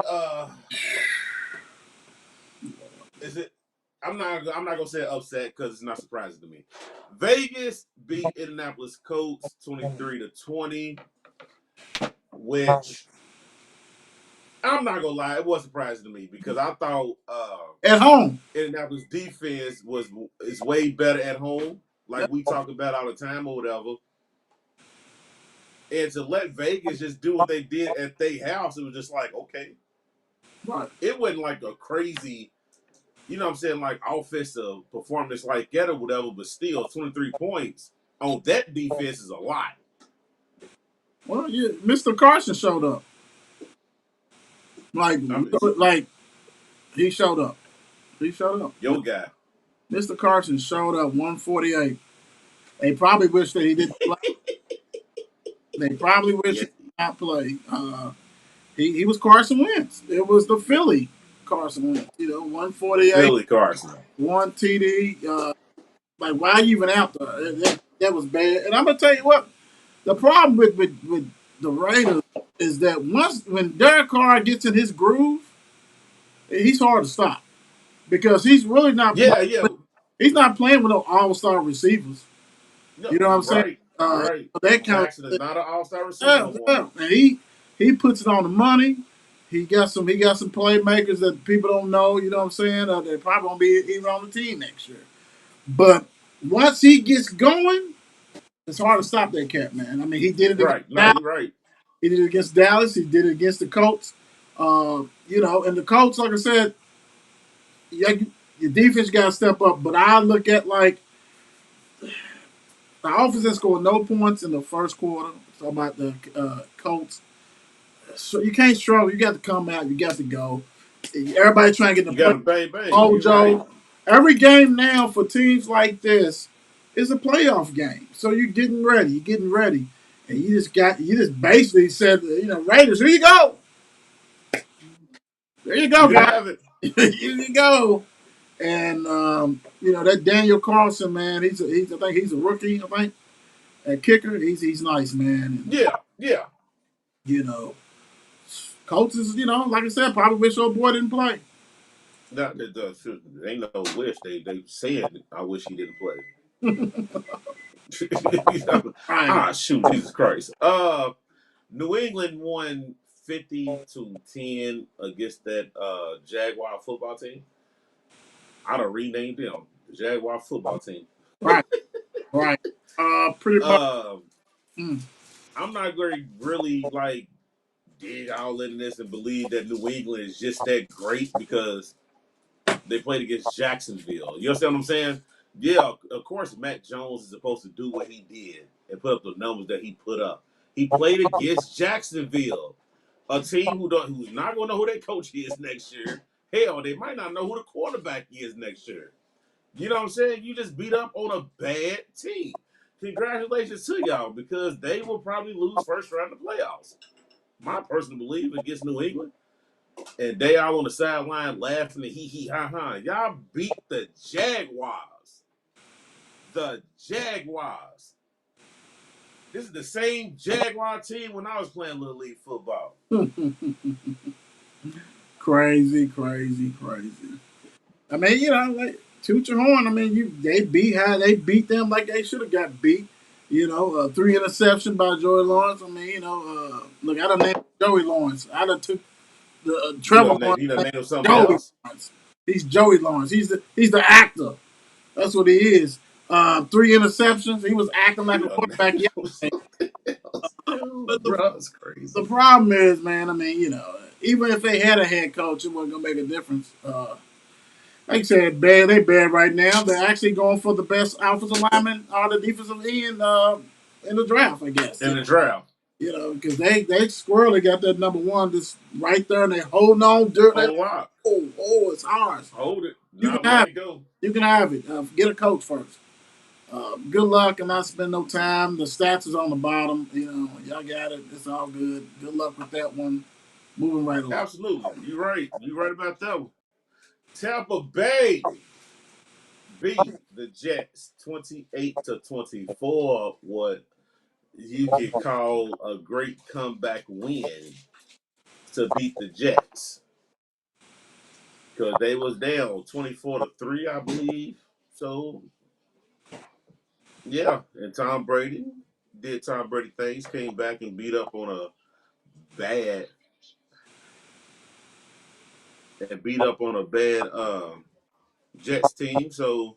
is it I'm not gonna say upset because it's not surprising to me. Vegas beat Indianapolis Colts 23-20, which I'm not gonna lie, it was surprising to me because I thought At home. Indianapolis defense is way better at home, like Yep. we talk about all the time or whatever. And to let Vegas just do what they did at their house, it was just like, okay. Right. It wasn't like a crazy, you know what I'm saying, like offensive performance like that or whatever, but still 23 points on that defense is a lot. Well, yeah, Mr. Carson showed up. Like, I mean, like he showed up. He showed up. yo guy. Mr. Carson showed up 148. They probably wish that he didn't play. They probably wish Yeah, he did not play. He was Carson Wentz. It was the Philly Carson Wentz. 148, Philly Carson. one TD. Like, why are you even out there? That was bad. And I'm gonna tell you what. The problem with the Raiders is that when Derek Carr gets in his groove, he's hard to stop because he's really not Yeah, playing. yeah. He's not playing with no all-star receivers. No, You know what I'm saying? right, Uh, right. that kind Jackson is of not an all-star receiver yeah, no more. yeah. And he puts it on the money. He got some playmakers that people don't know. You know what I'm saying? They probably won't be even on the team next year. But once he gets going, it's hard to stop that cat, man. I mean, he did it against Right. No, Dallas. you're right. He did it against Dallas. He did it against the Colts. And the Colts, like I said, yeah, your defense got to step up. But I look at like the offense that scored no points in the first quarter. Talking about the Colts. So you can't struggle. You got to come out. You got to go. Everybody trying to get You the got play. to bang, bang. You're right. Mojo. Every game now for teams like this is a playoff game. So you're getting ready. You're getting ready. And you just basically said, Raiders, here you go. There you go, You guys. have it. Here you go. And that Daniel Carlson, man, I think he's a rookie, I think. At kicker, he's nice, man. And Yeah, yeah. you know, coaches, like I said, probably wish old boy didn't play. That ain't no wish. They said I wish he didn't play. Right. Ah, shoot, Jesus Christ. New England won 50-10 against that Jaguar football team. I done renamed them the Jaguar football team. Right. Right. Pretty much. Um, Mm. I'm not going to really like dig all into this and believe that New England is just that great because they played against Jacksonville. You understand what I'm saying? Yeah, of course, Matt Jones is supposed to do what he did and put up the numbers that he put up. He played against Jacksonville, a team who's not going to know who their coach is next year. Hell, they might not know who the quarterback is next year. You know what I'm saying? You just beat up on a bad team. Congratulations to y'all because they will probably lose first round of playoffs. My personal belief against New England. And they all on the sideline laughing and hee hee ha ha. Y'all beat the Jaguars. The Jaguars. This is the same Jaguar team when I was playing Little League football. Crazy, crazy, crazy. I mean, like toot your horn. I mean, they beat them like they should have got beat. 3 interception by Joey Lawrence. I mean, look, I done named Joey Lawrence. I done took The He Trevor done named, Lawrence, he done named him something Joey else. Lawrence. He's Joey Lawrence. He's the actor. That's what he is. 3 interceptions. He was acting like He a done quarterback named him yesterday. something else. But Dude, the, bro, it's the crazy. problem is, man. I mean, even if they had a head coach, it wasn't gonna make a difference. Like I said, bad. They bad right now. They're actually going for the best offensive lineman or the defensive end in the draft. I guess In the draft, because they squarely got that number one just right there, and they holding on. They on lock. it's ours. Hold it. You Now can I'm have ready to it. go. You can have it. Get a coach first. Good luck and not spend no time. The stats is on the bottom. Y'all got it. It's all good. Good luck with that one. Moving right along. Absolutely. You're right. You're right about that one. Tampa Bay beat the Jets 28-24. What you could call a great comeback win to beat the Jets. Because they was down 24-3, I believe. So yeah, and Tom Brady did Tom Brady things, came back and beat up on a bad bad Jets team. So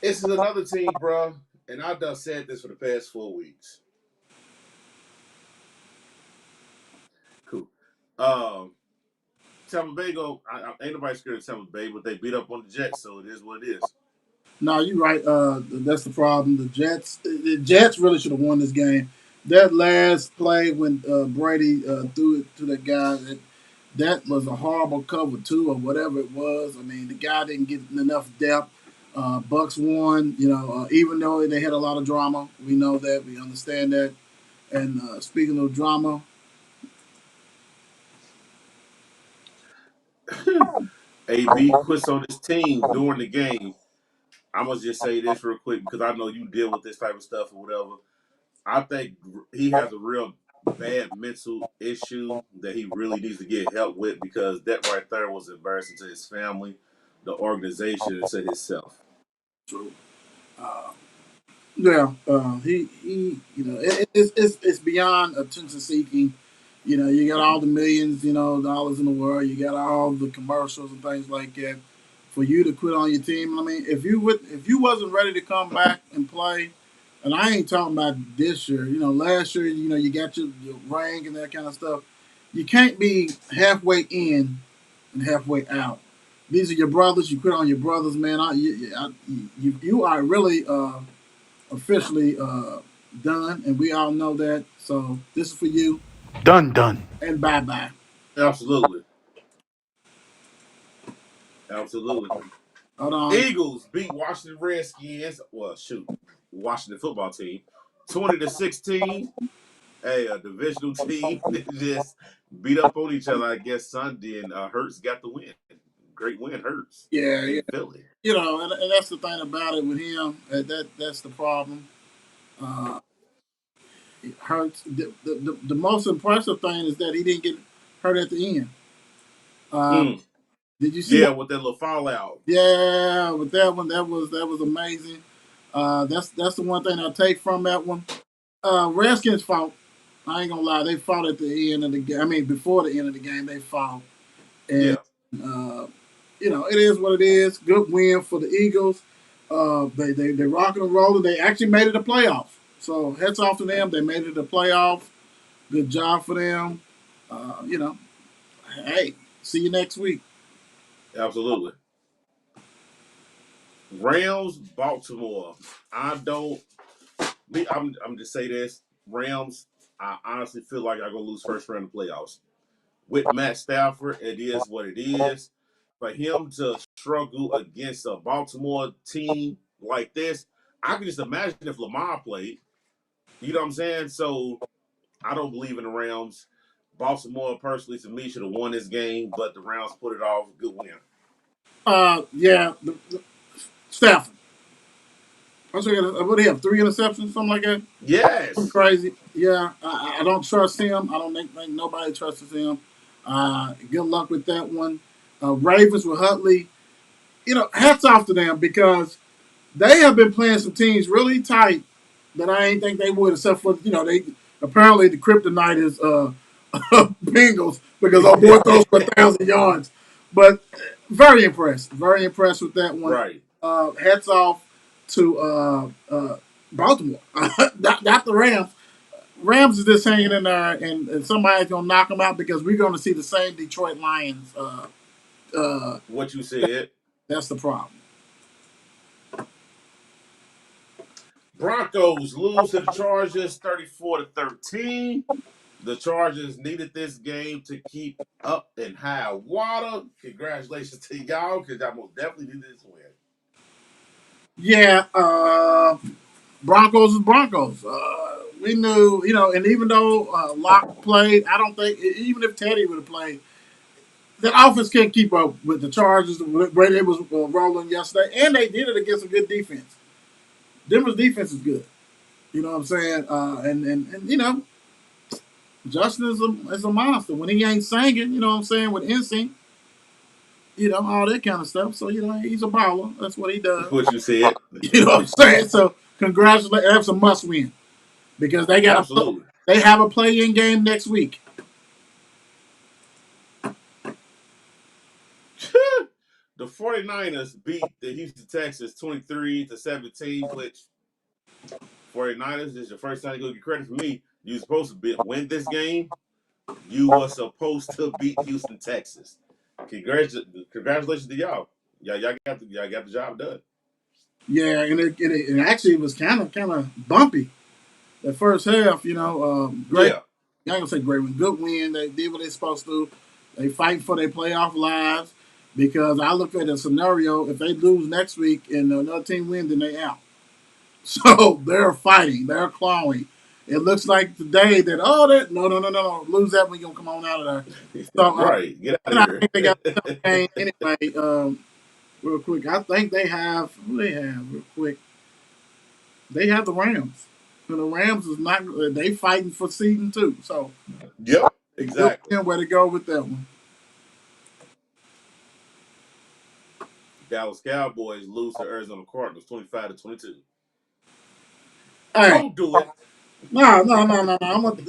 this is another team, bro. And I've done said this for the past 4 weeks. Cool. Um, Tampa Bay ain't nobody scared of Tampa Bay, but they beat up on the Jets, so it is what it is. No, you're right. That's the problem. The Jets really should have won this game. That last play when Brady threw it to that guy, that was a horrible cover two or whatever it was. I mean, the guy didn't get enough depth. Bucks won. Even though they had a lot of drama, we know that. We understand that. And speaking of drama, AB quits on his team during the game. I'm gonna just say this real quick because I know you deal with this type of stuff or whatever. I think he has a real bad mental issue that he really needs to get help with because that right there was embarrassing to his family, the organization, and to himself. true. Yeah, he it's beyond attention seeking. You got all the millions, dollars in the world. You got all the commercials and things like that. For you to quit on your team, I mean, if you wasn't ready to come back and play, and I ain't talking about this year. Last year, you got your rank and that kind of stuff. You can't be halfway in and halfway out. These are your brothers. You quit on your brothers, man. You are really officially done, and we all know that. So this is for you, Done, done. and bye bye. Absolutely, absolutely. Hold on. Eagles beat Washington Redskins. Well, shoot, Washington football team, 20-16. Hey, a divisional team that just beat up on each other. I guess Sunday and Hurts got the win. Great win, Hurts Yeah, yeah. in Philly. And that's the thing about it with him. That's the problem. Uh, it hurts. The most impressive thing is that he didn't get hurt at the end. Uh, Mm. did you see? Yeah, with that little fallout. Yeah, with that one, that was amazing. That's the one thing I take from that one. Redskins fought. I ain't gonna lie, they fought at the end of the game. I mean, before the end of the game, they fought, and Yeah, uh, it is what it is. Good win for the Eagles. They rocking and rolling. They actually made it a playoff. So hats off to them. They made it a playoff. Good job for them. Uh, you know, hey, see you next week. absolutely. Rams, Baltimore. I don't. I'm just say this. Rams. I honestly feel like I'm gonna lose first round of playoffs with Matt Stafford. It is what it is. For him to struggle against a Baltimore team like this, I can just imagine if Lamar played. You know what I'm saying? So I don't believe in the Rams. Baltimore, personally, to me, should have won this game, but the Rams put it off. Good win. Yeah, Stafford. I think what do he have? 3 interceptions, something like that. Something Yes. crazy. Yeah, I don't trust him. I don't think nobody trusts him. Good luck with that one. Ravens with Hutley. Hats off to them because they have been playing some teams really tight that I ain't think they would, except for they apparently the kryptonite is Bengals because our boy throws for 1,000 yards. But very impressed with that one. Right. Hats off to Baltimore, not the Rams. Rams is just hanging in there, and somebody's gonna knock them out because we're gonna see the same Detroit Lions. What you said. That's the problem. Broncos lose to the Chargers 34-13. The Chargers needed this game to keep up in high water. Congratulations to y'all, because y'all most definitely needed this win. Yeah, Broncos is Broncos. We knew, and even though Locke played, I don't think even if Teddy would have played, that offense can't keep up with the Chargers the way they was rolling yesterday, and they did it against a good defense. Denver's defense is good. You know what I'm saying? And Justin is a monster. When he ain't singing, you know what I'm saying, with instinct, all that kind of stuff. So, he's a baller. That's what he does. What you said. You know what I'm saying? So, congratulations. That's a must win because Absolutely. they have a play in game next week. The 49ers beat the Houston Texans 23-17, which 49ers is your first time to go get credit for me. You were supposed to win this game. You were supposed to beat Houston, Texas. Congratulations to y'all. Y'all got the job done. Yeah, and it actually was kind of bumpy. The first half, great. Yeah. I ain't gonna say great win, good win. They did what they're supposed to. They fight for their playoff lives because I look at a scenario: if they lose next week and another team wins, then they out. So they're fighting, they're clawing. It looks like today that no, lose that when you gonna come on out of there. So Right. Get out and of I here. think they got the game anyway. Real quick, I think they have who they have real quick. They have the Rams. And the Rams is not. They fighting for season two. So Yep. good Exactly. win. Way to go with that one. Dallas Cowboys lose to Arizona Cardinals 25-22. Hey, Don't do it. no. I'm gonna,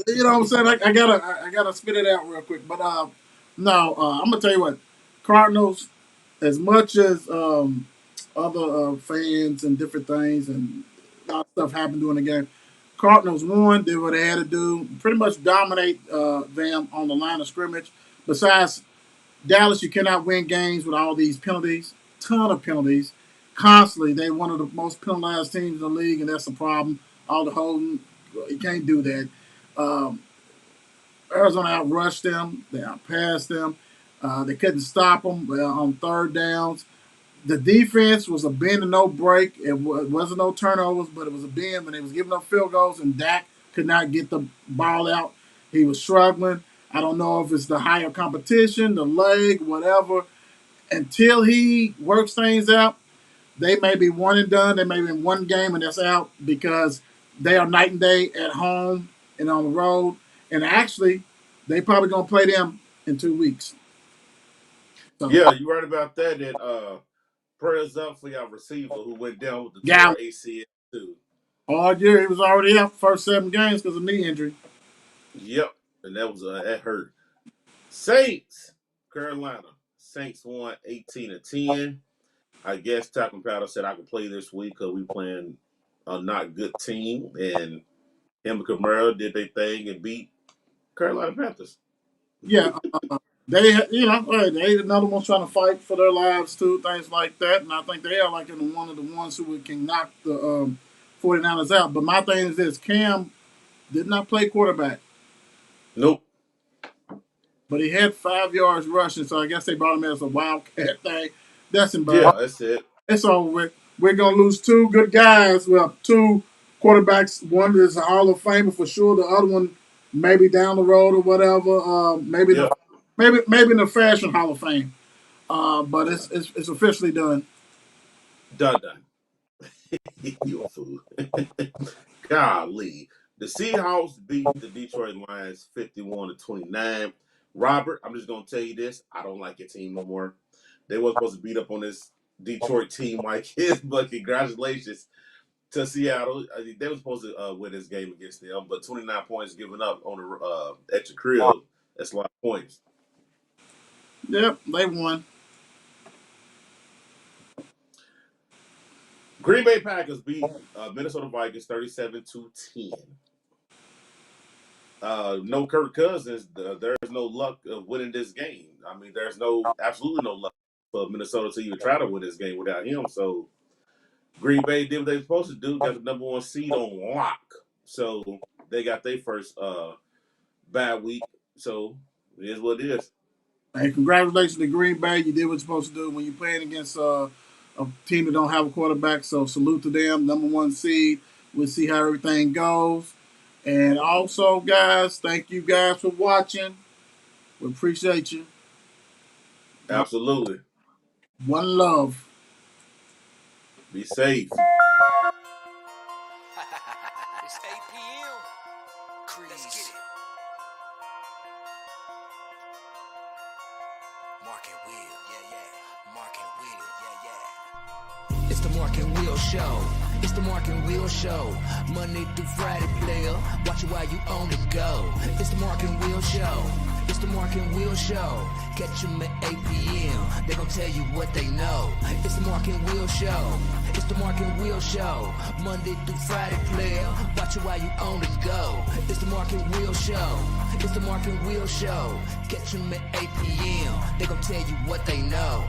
you know what I'm saying. I gotta spit it out real quick. But no, I'm gonna tell you what. Cardinals, as much as other fans and different things and a lot of stuff happened during the game. Cardinals won, did what they had to do, pretty much dominate them on the line of scrimmage. Besides Dallas, you cannot win games with all these penalties. Ton of penalties. Constantly, they're one of the most penalized teams in the league, and that's the problem. All the holding, you can't do that. Um, Arizona outrushed them. They outpassed them. They couldn't stop them on third downs. The defense was a bend and no break. It wasn't no turnovers, but it was a bend when they was giving up field goals, and Dak could not get the ball out. He was struggling. I don't know if it's the higher competition, the leg, whatever. Until he works things out, they may be one and done. They may be in one game and that's out because they are night and day at home and on the road. And actually, they probably gonna play them in 2 weeks. So Yeah, you right about that. That prayers up for your receiver who went down with the Gallup, torn ACL too. all year he was already out first 7 games because of knee injury. Yep, and that hurt. Saints, Carolina. Saints won 18-10. I guess Talcum Powder said I could play this week because we playing a not good team, and him and Camaro did their thing and beat Carolina Panthers. Yeah, they hey, they another one trying to fight for their lives too, things like that. And I think they are like in one of the ones who can knock the 49ers out. But my thing is this: Cam did not play quarterback, Nope. but he had 5 yards rushing. So I guess they brought him as a wildcat thing. That's Yeah, embarrassing. that's it. It's over with. We're gonna lose two good guys. Well, two quarterbacks. One is a Hall of Famer for sure. The other one maybe down the road or whatever. Yeah, Maybe in the fashion Hall of Fame. But it's officially done. done. You a fool. Golly. The Seahawks beat the Detroit Lions 51-29. Robert, I'm just gonna tell you this. I don't like your team no more. They were supposed to beat up on this Detroit team like his, but congratulations to Seattle. They were supposed to win this game against them, but 29 points given up on the at your crib. That's a lot of points. Yep, they won. Green Bay Packers beat Minnesota Vikings 37-10. No Kirk Cousins. There's no luck of winning this game. I mean, there's absolutely no luck for Minnesota to even try to win this game without him. So Green Bay did what they were supposed to do. Got the number 1 seed on lock. So they got their first bad week. So it is what it is. Hey, congratulations to Green Bay. You did what you're supposed to do when you're playing against a team that don't have a quarterback. So salute to them. Number 1 seed. We'll see how everything goes. And also, guys, thank you guys for watching. We appreciate you. Absolutely. One love. Be safe. It's 8 p.m. Let's get it. Mark and Will, yeah. Mark and Will, yeah. It's the Mark and Will Show. It's the Mark and Will Show. Monday through Friday, player. Watch it while you on the go. It's the Mark and Will Show. It's the Mark and Will Show. Catch them at 8 p.m. They gon' tell you what they know. It's the Mark and Will Show. It's the Mark and Will Show. Monday through Friday, player. Watch it while you on the go. It's the Mark and Will Show. It's the Mark and Will Show. Catch them at 8 p.m. They gon' tell you what they know.